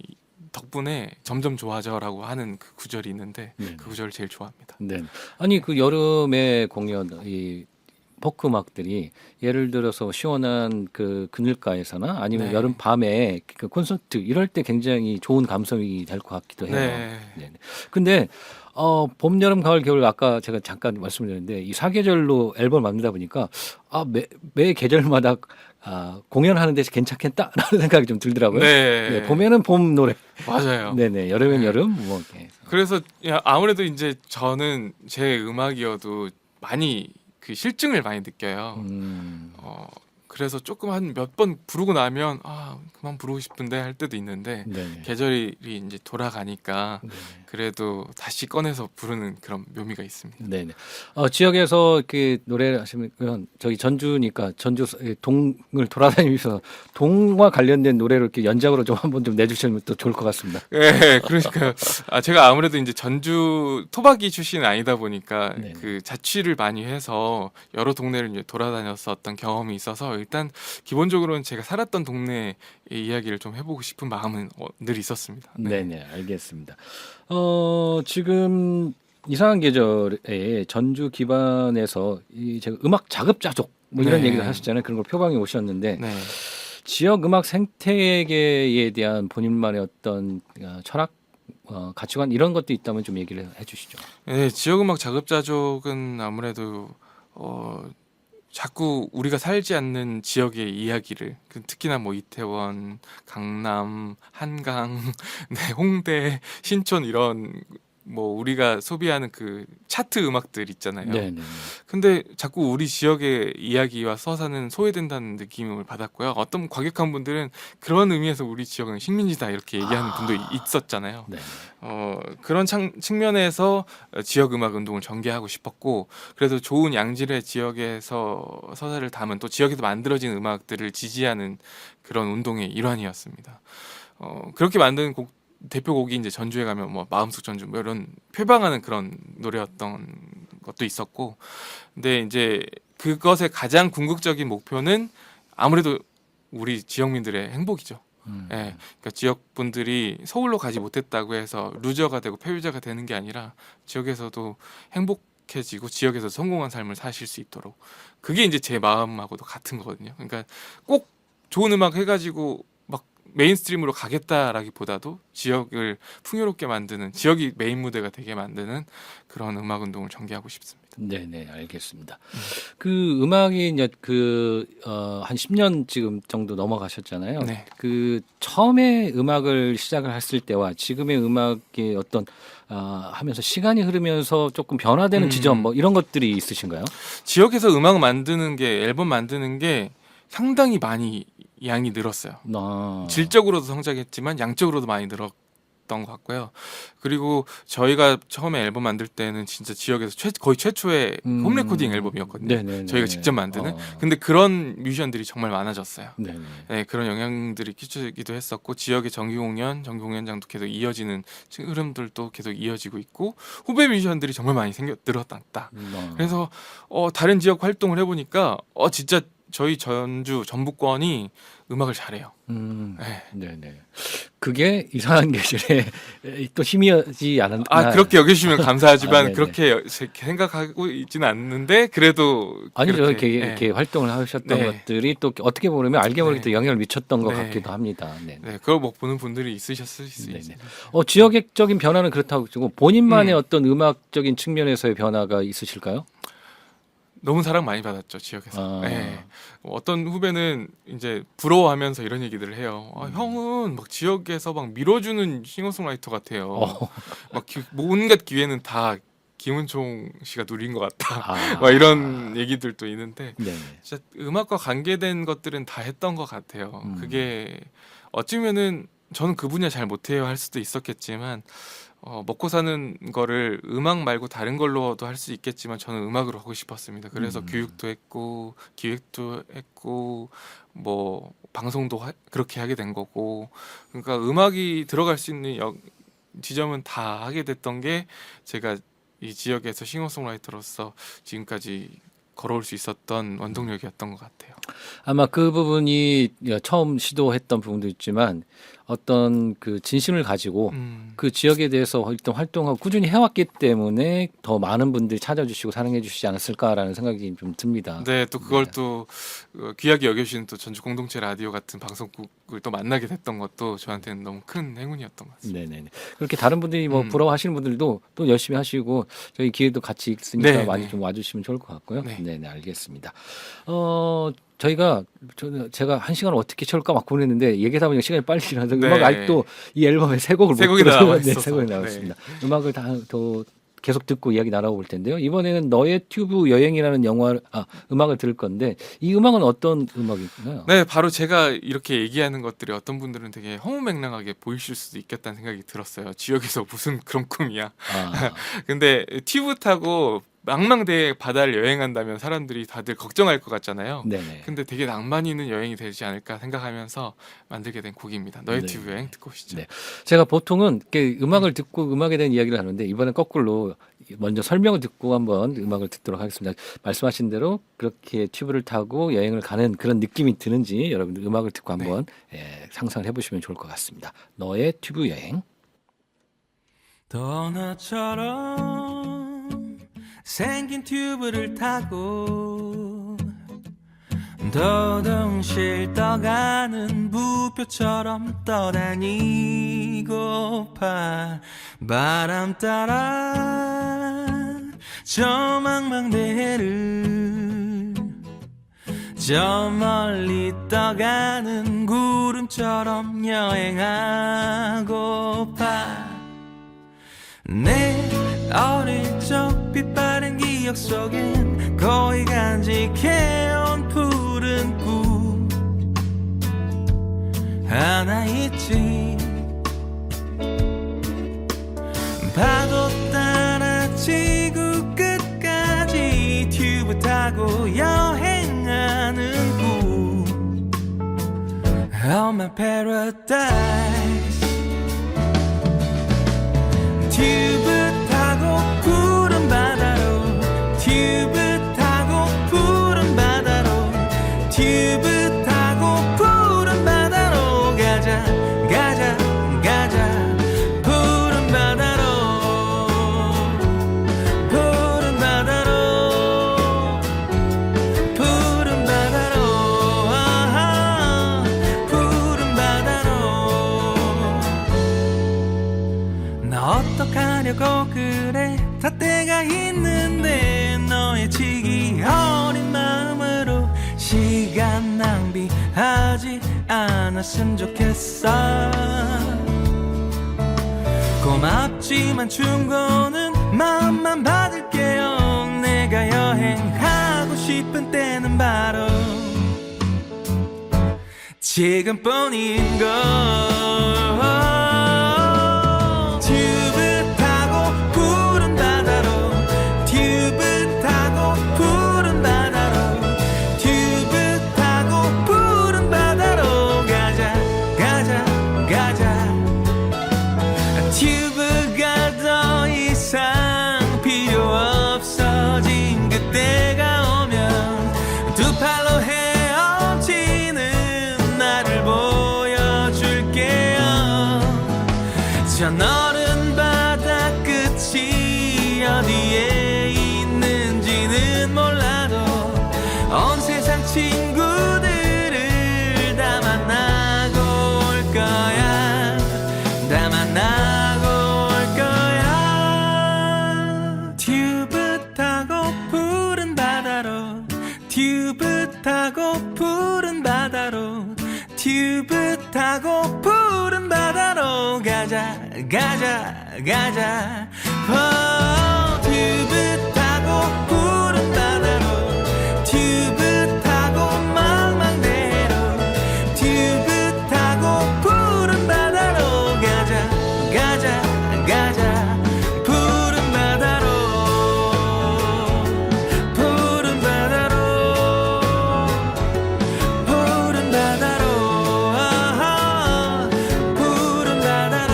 덕분에 점점 좋아져라고 하는 그 구절이 있는데 네네. 그 구절을 제일 좋아합니다. 네. 아니 그 여름의 공연 이 포크 음악들이 예를 들어서 시원한 그 그늘가에서나 아니면 네. 여름 밤에 그 콘서트 이럴 때 굉장히 좋은 감성이 될 것 같기도 해요. 네. 네. 근데 봄, 여름, 가을, 겨울 아까 제가 잠깐 말씀드렸는데 이 사계절로 앨범을 만들다 보니까 매 계절마다 공연하는 데서 괜찮겠다라는 생각이 좀 들더라고요. 네. 네, 봄에는 봄 노래, 맞아요. 네네, 여름엔 네. 여름, 뭐 이렇게. 그래서 아무래도 이제 저는 제 음악이어도 많이 그 실증을 많이 느껴요. 그래서 조금 한 몇 번 부르고 나면 그만 부르고 싶은데 할 때도 있는데 네네. 계절이 이제 돌아가니까 네네. 그래도 다시 꺼내서 부르는 그런 묘미가 있습니다. 네네. 지역에서 이렇게 노래를 하시면 저기 전주니까 전주 동을 돌아다니면서 동과 관련된 노래를 이렇게 연작으로 좀 한번 좀 내주시면 또 좋을 것 같습니다. 네, 그러니까요. 제가 아무래도 이제 전주 토박이 출신이 아니다 보니까 네네. 그 자취를 많이 해서 여러 동네를 이제 돌아다녔었던 경험이 있어서 일단 기본적으로는 제가 살았던 동네의 이야기를 좀 해보고 싶은 마음은 늘 있었습니다. 네네, 알겠습니다. 지금 이상한 계절에 전주 기반에서 제가 음악 자급자족 뭐 이런 네. 얘기를 하셨잖아요. 그런 걸 표방해 오셨는데 네. 지역 음악 생태계에 대한 본인만의 어떤 철학, 가치관 이런 것도 있다면 좀 얘기를 해주시죠. 네, 지역음악 자급자족은 아무래도 자꾸 우리가 살지 않는 지역의 이야기를 특히나 뭐 이태원, 강남, 한강, 네, 홍대, 신촌 이런 뭐 우리가 소비하는 그 차트 음악들 있잖아요. 네네. 근데 자꾸 우리 지역의 이야기와 서사는 소외된다는 느낌을 받았고요. 어떤 과격한 분들은 그런 의미에서 우리 지역은 식민지다 이렇게 얘기하는 분도 있었잖아요. 네. 그런 측면에서 지역 음악 운동을 전개하고 싶었고 그래서 좋은 양질의 지역에서 서사를 담은 또 지역에서 만들어진 음악들을 지지하는 그런 운동의 일환이었습니다. 그렇게 만든 대표곡이 이제 전주에 가면 뭐 마음속 전주 뭐 이런 표방하는 그런 노래였던 것도 있었고 근데 이제 그것의 가장 궁극적인 목표는 아무래도 우리 지역민들의 행복이죠. 예, 그러니까 지역 분들이 서울로 가지 못했다고 해서 루저가 되고 패배자가 되는 게 아니라 지역에서도 행복해지고 지역에서 성공한 삶을 사실 수 있도록 그게 이제 제 마음하고도 같은 거거든요. 그러니까 꼭 좋은 음악 해가지고 막 메인스트림으로 가겠다라기보다도 지역을 풍요롭게 만드는 지역이 메인 무대가 되게 만드는 그런 음악 운동을 전개하고 싶습니다. 네네, 알겠습니다. 그 음악이 이제 한 10년 지금 정도 넘어가셨잖아요. 네. 그 처음에 음악을 시작을 했을 때와 지금의 음악의 어떤 하면서 시간이 흐르면서 조금 변화되는 지점 뭐 이런 것들이 있으신가요? 지역에서 음악 만드는 게 앨범 만드는 게 상당히 많이 양이 늘었어요. 질적으로도 성장했지만 양적으로도 많이 늘었고 것 같고요. 그리고 저희가 처음에 앨범 만들 때는 진짜 지역에서 거의 최초의 홈 레코딩 앨범이었거든요. 네네네. 저희가 직접 만드는. 근데 그런 뮤지션들이 정말 많아졌어요. 네네. 네, 그런 영향들이 끼치기도 했었고 지역의 정기 공연장도 계속 이어지는 흐름들도 계속 이어지고 있고 후배 뮤지션들이 정말 많이 늘어났다. 그래서 다른 지역 활동을 해보니까 진짜 저희 전주 전북권이 음악을 잘해요. 네. 네네. 그게 이상한 계절에 또 힘이지 않았나. 그렇게 여겨주시면 감사하지만 네네. 그렇게 생각하고 있지는 않는데 그래도 아니죠. 그렇게, 이렇게 활동을 하셨던 네. 것들이 또 어떻게 보면 알게 모르게 네. 또 영향을 미쳤던 것 네. 같기도 합니다. 네. 네, 그걸 뭐 보는 분들이 있으셨을 수 네네. 있어요. 지역적인 변화는 그렇다고 치고 본인만의 어떤 음악적인 측면에서의 변화가 있으실까요? 너무 사랑 많이 받았죠 지역에서. 아. 네. 어떤 후배는 이제 부러워하면서 이런 얘기들을 해요. 형은 막 지역에서 막 밀어주는 싱어송라이터 같아요. 막 뭐 온갖 기회는 다 김은총 씨가 누린 것 같다. 막 이런 얘기들도 있는데 네네. 진짜 음악과 관계된 것들은 다 했던 것 같아요. 그게 어찌면은 저는 그 분야 잘 못해요 할 수도 있었겠지만 먹고 사는 거를 음악 말고 다른 걸로도 할 수 있겠지만 저는 음악으로 하고 싶었습니다. 그래서 교육도 했고 기획도 했고 뭐 방송도 그렇게 하게 된 거고 그러니까 음악이 들어갈 수 있는 지점은 다 하게 됐던 게 제가 이 지역에서 싱어송라이터로서 지금까지 걸어올 수 있었던 원동력이었던 것 같아요. 아마 그 부분이 처음 시도했던 부분도 있지만 어떤 그 진심을 가지고 그 지역에 대해서 일단 활동하고 꾸준히 해왔기 때문에 더 많은 분들이 찾아주시고 사랑해 주시지 않았을까라는 생각이 좀 듭니다. 네, 또 그걸 또 귀하게 여겨주신 또 전주 공동체 라디오 같은 방송국을 또 만나게 됐던 것도 저한테는 너무 큰 행운이었던 것 같습니다. 네네. 그렇게 다른 분들이 뭐 부러워하시는 분들도 또 열심히 하시고 저희 기회도 같이 있으니까 네, 많이 네. 좀 와주시면 좋을 것 같고요. 네. 네네, 알겠습니다. 저희가 제가 한 시간을 어떻게 채울까 막 고민했는데 얘기하다 보니까 시간이 빨리 지나서 네. 음악 아직도 이 앨범에 세 곡을 세 못 곡이 들어서 남아 네, 있어서. 세 곡이 나왔습니다. 음악을 더 계속 듣고 이야기 나눠볼 텐데요. 이번에는 너의 튜브 여행이라는 음악을 들을 건데 이 음악은 어떤 음악인가요? 네, 바로 제가 이렇게 얘기하는 것들이 어떤 분들은 되게 허무맹랑하게 보이실 수도 있겠다는 생각이 들었어요. 지역에서 무슨 그런 꿈이야. 근데 튜브 타고 망망대해 바다를 여행한다면 사람들이 다들 걱정할 것 같잖아요. 네네. 근데 되게 낭만 있는 여행이 되지 않을까 생각하면서 만들게 된 곡입니다. 너의 네. 튜브 여행 듣고 오시죠. 네. 제가 보통은 이렇게 음악을 듣고 음악에 대한 이야기를 하는데 이번엔 거꾸로 먼저 설명을 듣고 한번 음악을 듣도록 하겠습니다. 말씀하신 대로 그렇게 튜브를 타고 여행을 가는 그런 느낌이 드는지 여러분들 음악을 듣고 한번 상상을 해보시면 좋을 것 같습니다. 너의 튜브 여행. 도넛처럼 생긴 튜브를 타고 도동실 떠가는 부표처럼 떠다니고파 바람 따라 저 망망대해를 저 멀리 떠가는 구름처럼 여행하고파 내 어릴 적 빛바랜 기억 속엔 거의 간직해온 푸른 꿈 하나 있지 파도 따라 지구 끝까지 튜브 타고 여행하는 꿈 Oh my paradise 튜브 타고 푸른 바다로 튜브 타고 푸른 바다로 튜브 타고 푸른 바다로 가자 가자 가자 푸른 바다로 푸른 바다로 푸른 바다로 아하, 푸른 바다로 나 어떡하려고 그래 다 때가 있는데 너의 지기 어린 마음으로 시간 낭비하지 않았으면 좋겠어 고맙지만 충고는 마음만 받을게요 내가 여행하고 싶은 때는 바로 지금뿐인 걸 저 너른 바다 끝이 어디에 있는지는 몰라도 온 세상 친구들을 다 만나고 올 거야. 다 만나고 올 거야. 튜브 타고 푸른 바다로 튜브 타고 푸른 바다로 튜브 타고 푸른 바다로 가자 가자 가자. 튜브 타고 푸른 바다로 튜브 타고 망망대로 튜브 타고 푸른 바다로 가자 가자 가자. 푸른 바다로 푸른 바다로 푸른 바다로 푸른 바다로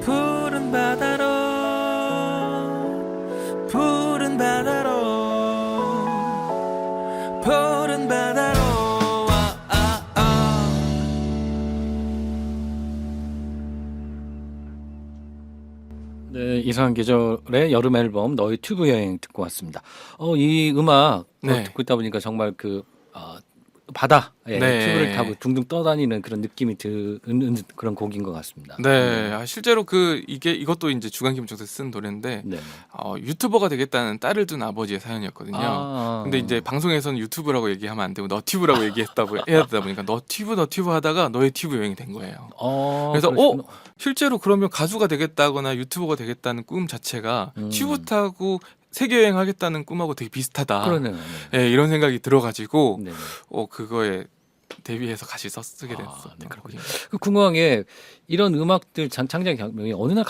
푸른 바다로 푸른 바다로 푸른 바다로 네, 이상한 계절의 여름 앨범 너의 튜브 여행 듣고 왔습니다. 이 음악 네. 듣고 있다 보니까 정말 바다에 네. 튜브를 타고 둥둥 떠다니는 그런 느낌이 드는 그런 곡인 것 같습니다. 네, 실제로 이것도 이제 주간기문청에서 쓴 노래인데 네. 유튜버가 되겠다는 딸을 둔 아버지의 사연이었거든요. 근데 이제 방송에서는 유튜브라고 얘기하면 안 되고 너튜브라고 얘기했다고 해야 되다 보니까 너튜브 하다가 너의 튜브 여행이 된 거예요. 그래서 그러시구나. 실제로 그러면 가수가 되겠다거나 유튜버가 되겠다는 꿈 자체가 음. 튜브 타고 세계 여행 하겠다는 꿈하고 되게 비슷하다. 그러네요. 네, 이런 생각이 들어가지고 네. 그거에 대비해서 같이 쓰게 네, 됐었던 그렇군요. 곡입니다. 궁금한 게 이런 음악들 창작 경험이 어느 날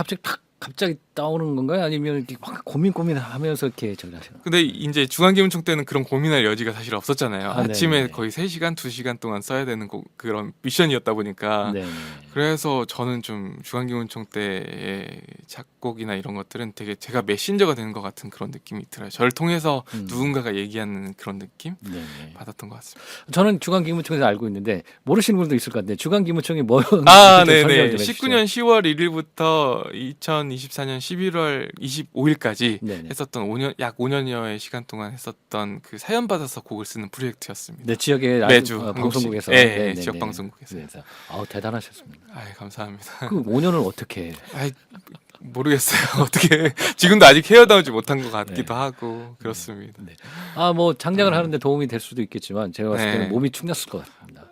갑자기 따오는 건가요? 아니면 이렇게 막 고민하면서 이렇게 저기 하시나요? 근데 이제 주간기문청 때는 그런 고민할 여지가 사실 없었잖아요. 아침에 네네. 거의 3시간, 2시간 동안 써야 되는 그런 미션이었다 보니까 네. 그래서 저는 좀 주간기문청 때의 작곡이나 이런 것들은 되게 제가 메신저가 되는 것 같은 그런 느낌이 들어요. 저를 통해서 누군가가 얘기하는 그런 느낌 네. 받았던 것 같습니다. 저는 주간기문청에서 알고 있는데 모르시는 분도 있을 것 같은데 주간기문청이 네네. 19년 10월 1일부터 2024년 11월 25일까지 네네. 했었던 약 5년여의 시간 동안 했었던 그 사연 받아서 곡을 쓰는 프로젝트였습니다. 네, 지역의 매주 방송국에서 네, 지역 방송국에서. 그래서 대단하셨습니다. 감사합니다. 그 5년을 어떻게 모르겠어요. 어떻게 지금도 아직 헤어나오지 못한 것 같기도 하고 그렇습니다. 네. 창작을 하는데 도움이 될 수도 있겠지만 제가 봤을 때는 네. 몸이 축났을 것 같습니다.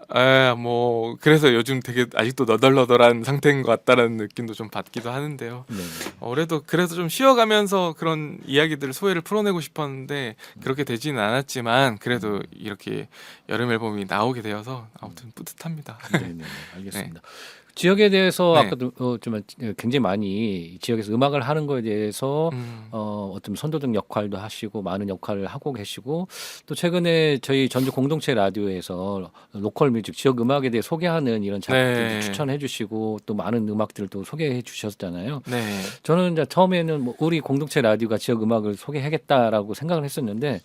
그래서 요즘 되게 아직도 너덜너덜한 상태인 것 같다라는 느낌도 좀 받기도 하는데요. 네. 그래도 좀 쉬어가면서 그런 이야기들을 소외를 풀어내고 싶었는데 그렇게 되지는 않았지만 그래도 이렇게 여름 앨범이 나오게 되어서 아무튼 뿌듯합니다. 네, 알겠습니다. 지역에 대해서 네. 아까도 좀 굉장히 많이 지역에서 음악을 하는 거에 대해서 어떤 선도적 역할도 하시고 많은 역할을 하고 계시고 또 최근에 저희 전주 공동체 라디오에서 로컬 뮤직 지역 음악에 대해 소개하는 이런 작품들도 네. 추천해 주시고 또 많은 음악들도 소개해 주셨잖아요. 네. 저는 이제 처음에는 우리 공동체 라디오가 지역 음악을 소개하겠다라고 생각을 했었는데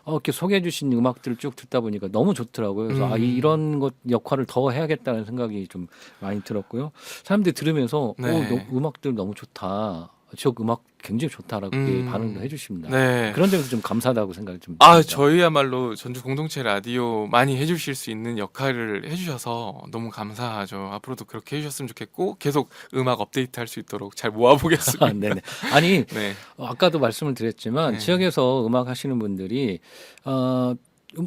이렇게 소개해 주신 음악들을 쭉 듣다 보니까 너무 좋더라고요. 그래서 이런 것 역할을 더 해야겠다는 생각이 좀 많이 들었고요. 사람들이 들으면서 네. 음악들 너무 좋다. 지역 음악 굉장히 좋다라고 이렇게 반응도 해주십니다. 네. 그런 점에서 좀 감사하다고 생각이 좀 듭니다. 저희야말로 전주 공동체 라디오 많이 해주실 수 있는 역할을 해주셔서 너무 감사하죠. 앞으로도 그렇게 해주셨으면 좋겠고 계속 음악 업데이트할 수 있도록 잘 모아보겠습니다. 네네. 아니 네. 아까도 말씀을 드렸지만 네. 지역에서 음악 하시는 분들이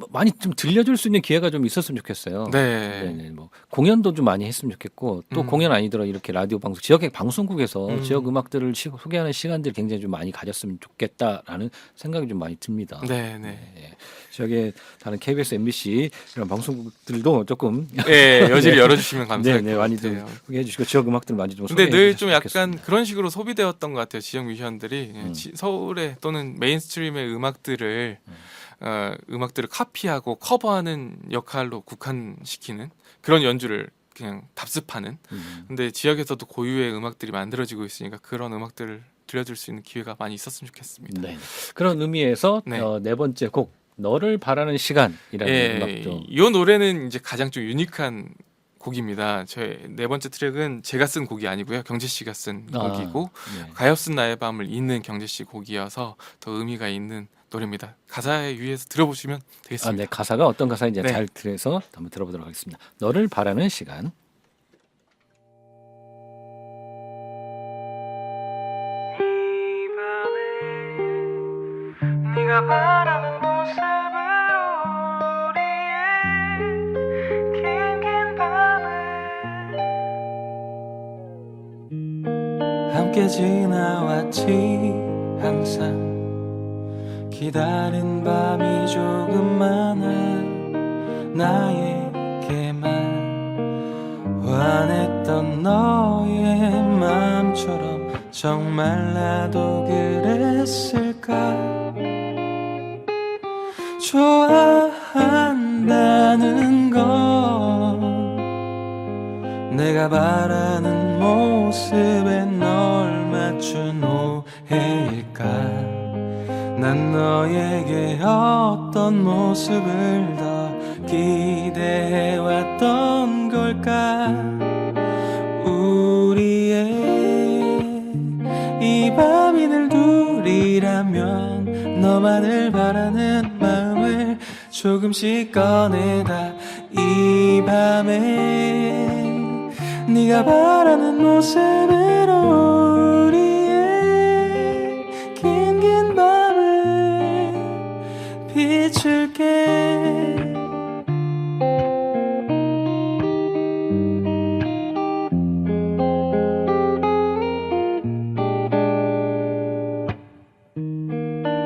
많이 좀 들려줄 수 있는 기회가 좀 있었으면 좋겠어요. 네. 네네. 뭐 공연도 좀 많이 했으면 좋겠고 또 공연 아니더라도 이렇게 라디오 방송 지역의 방송국에서 지역 음악들을 소개하는 시간들을 굉장히 좀 많이 가졌으면 좋겠다라는 생각이 좀 많이 듭니다. 네. 네. 지역의 다른 KBS, MBC 이런 방송국들도 조금 여지를 열어주시면 감사할 네, 것 많이 같아요. 좀 소개해 주시고 지역 음악들 많이 좀 근데 소개해 늘 좀 주셨으면 약간 좋겠습니다. 그런 식으로 소비되었던 것 같아요. 지역 뮤지션들이 서울에 또는 메인스트림의 음악들을 음악들을 카피하고 커버하는 역할로 국한시키는 그런 연주를 그냥 답습하는. 근데 지역에서도 고유의 음악들이 만들어지고 있으니까 그런 음악들을 들려줄 수 있는 기회가 많이 있었으면 좋겠습니다. 네. 그런 의미에서 네. 네 번째 곡 너를 바라는 시간이라는 예, 음악도 이 노래는 이제 가장 좀 유니크한 곡입니다. 저의 네 번째 트랙은 제가 쓴 곡이 아니고요. 경재 씨가 쓴 곡이고 네. 가엾은 나의 밤을 잇는 경재 씨 곡이어서 더 의미가 있는 노래입니다. 가사에 유의해서 들어보시면 되겠습니다. 네. 가사가 어떤 가사인지 네. 잘 들어서 한번 들어보도록 하겠습니다. 너를 바라는 시간. 네가 바라는 모습으로 우리의 긴긴 밤을 함께 지나왔지 항상 기다린 밤이 조금 많아 나에게만 환했던 너의 마음처럼 정말 나도 그랬을까 좋아한다는 건 내가 바라는 모습에 널 맞춘 오해일까 난 너에게 어떤 모습을 더 기대해왔던 걸까 우리의 이 밤이 늘 둘이라면 너만을 바라는 마음을 조금씩 꺼내다 이 밤에 네가 바라는 모습으로 우리의 긴긴 밤을 비출게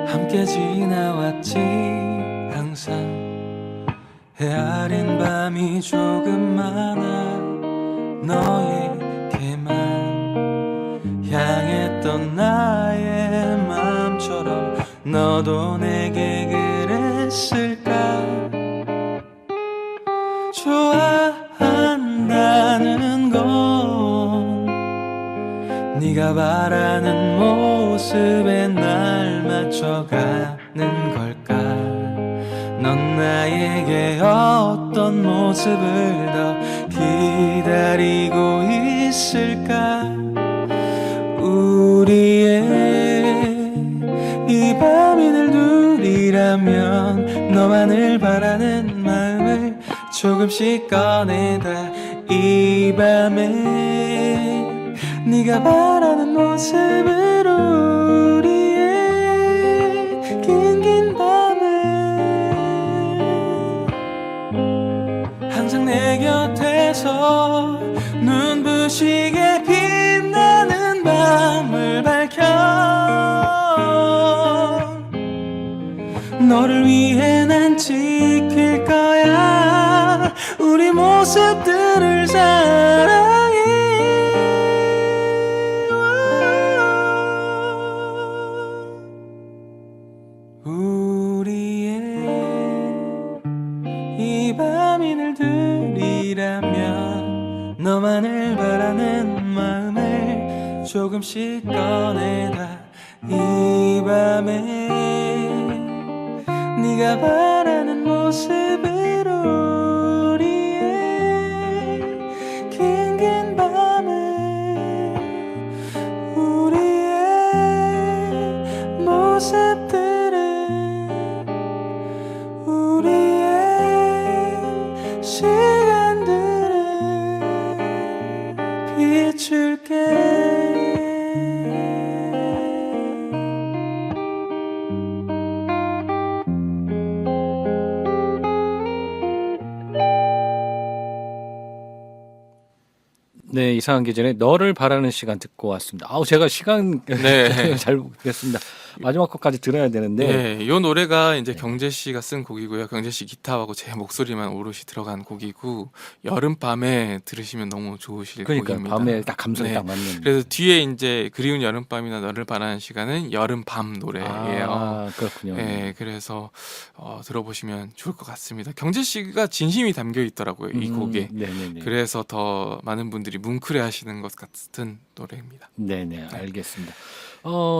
함께 지나왔지 항상 헤아린 밤이 조금 많아 너에게만 향했던 나의 마음처럼 너도 내게 그랬을까 좋아한다는 건 네가 바라는 모습에 날 맞춰가는 걸까 넌 나에게 어떤 모습을 더 기다리고 있을까 우리의 이 밤이 늘 둘이라면 너만을 바라는 마음을 조금씩 꺼내다 이 밤에 네가 바라는 모습으로 우리의 긴긴 밤을 항상 내 곁에서 눈부시게 빛나는 밤을 밝혀 너를 위해 난 지킬 거야 우리 모습들을 사랑해 우리의 이 밤이 늘 둘이라면 너만을 바라는 마음을 조금씩 꺼내다 이 밤에 네가 바라는 모습으로 우리의 긴긴 밤을 우리의 모습들을 우리의 시간들을 비출게 네, 이상한 계절에 너를 바라는 시간 듣고 왔습니다. 아우 제가 시간 네. 잘 모르겠습니다. 마지막 곡까지 들어야 되는데 네, 이 노래가 이제 경재 씨가 쓴 곡이고요. 경재 씨 기타하고 제 목소리만 오롯이 들어간 곡이고 여름밤에 들으시면 너무 좋으실 그러니까 곡입니다. 밤에 딱 감성이 네. 딱 맞는. 그래서 뒤에 이제 그리운 여름밤이나 너를 바라는 시간은 여름밤 노래예요. 아, 그렇군요. 네, 그래서 들어보시면 좋을 것 같습니다. 경재 씨가 진심이 담겨 있더라고요, 이 곡에. 네네네. 그래서 더 많은 분들이 뭉클해하시는 것 같은 노래입니다. 네네, 알겠습니다.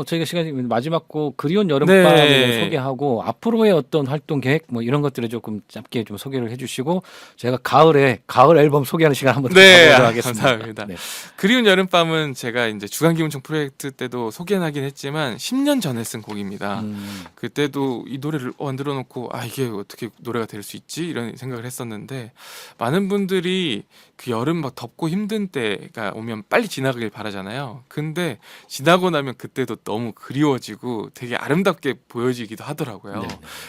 저희가 시간이 마지막 곡 그리운 여름밤을 네. 소개하고 앞으로의 어떤 활동 계획 뭐 이런 것들을 조금 짧게 좀 소개를 해주시고 제가 가을 앨범 소개하는 시간 한번 네, 가보도록 하겠습니다. 감사합니다. 네. 그리운 여름밤은 제가 이제 주간기문청 프로젝트 때도 소개하긴 했지만 10년 전에 쓴 곡입니다. 그때도 이 노래를 만들어 놓고 이게 어떻게 노래가 될 수 있지? 이런 생각을 했었는데 많은 분들이 그 여름 막 덥고 힘든 때가 오면 빨리 지나가길 바라잖아요. 근데 지나고 나면 그때도 너무 그리워지고 되게 아름답게 보여지기도 하더라고요. 네.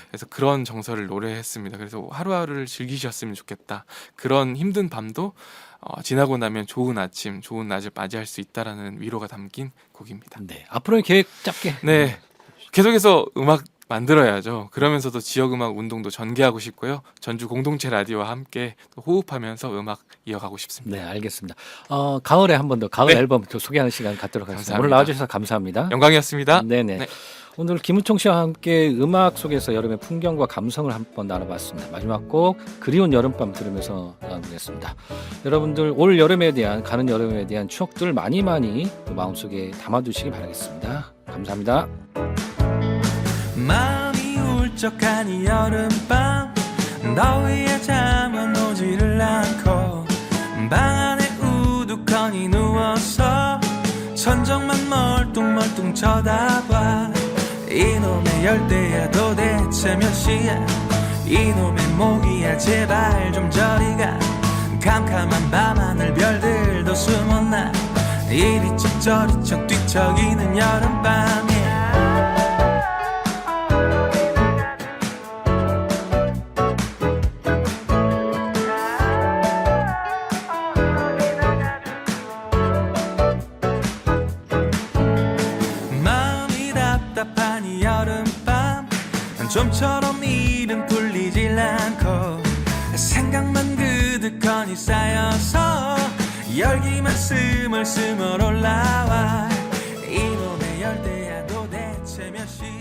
그래서 그런 정서를 노래했습니다. 그래서 하루하루를 즐기셨으면 좋겠다. 그런 힘든 밤도 지나고 나면 좋은 아침, 좋은 낮을 맞이할 수 있다라는 위로가 담긴 곡입니다. 네. 앞으로의 계획 짧게. 네, 계속해서 음악 만들어야죠. 그러면서도 지역음악 운동도 전개하고 싶고요. 전주 공동체 라디오와 함께 또 호흡하면서 음악 이어가고 싶습니다. 네, 알겠습니다. 가을에 한 번 더 가을 네. 앨범 또 소개하는 시간 갖도록 하겠습니다. 감사합니다. 오늘 나와주셔서 감사합니다. 영광이었습니다. 네네. 네. 오늘 김우총 씨와 함께 음악 속에서 여름의 풍경과 감성을 한번 나눠봤습니다. 마지막 곡 그리운 여름밤 들으면서 나누겠습니다. 여러분들 올 여름에 대한 가는 여름에 대한 추억들 많이 또 마음속에 담아두시기 바라겠습니다. 감사합니다. 마음이 울적한 이 여름밤 더위에 잠은 오지를 않고 방 안에 우두커니 누워서 천정만 멀뚱멀뚱 쳐다봐 이놈의 열대야 도대체 몇 시야 이놈의 모기야 제발 좀 저리가 캄캄한 밤하늘 별들도 숨었나 이리척 저리척 뒤척이는 여름밤이야 답답한 이 여름밤 좀처럼 일은 풀리질 않고 생각만 그득하니 쌓여서 열기만 스멀스멀 올라와 이놈의 열대야 도대체 몇 시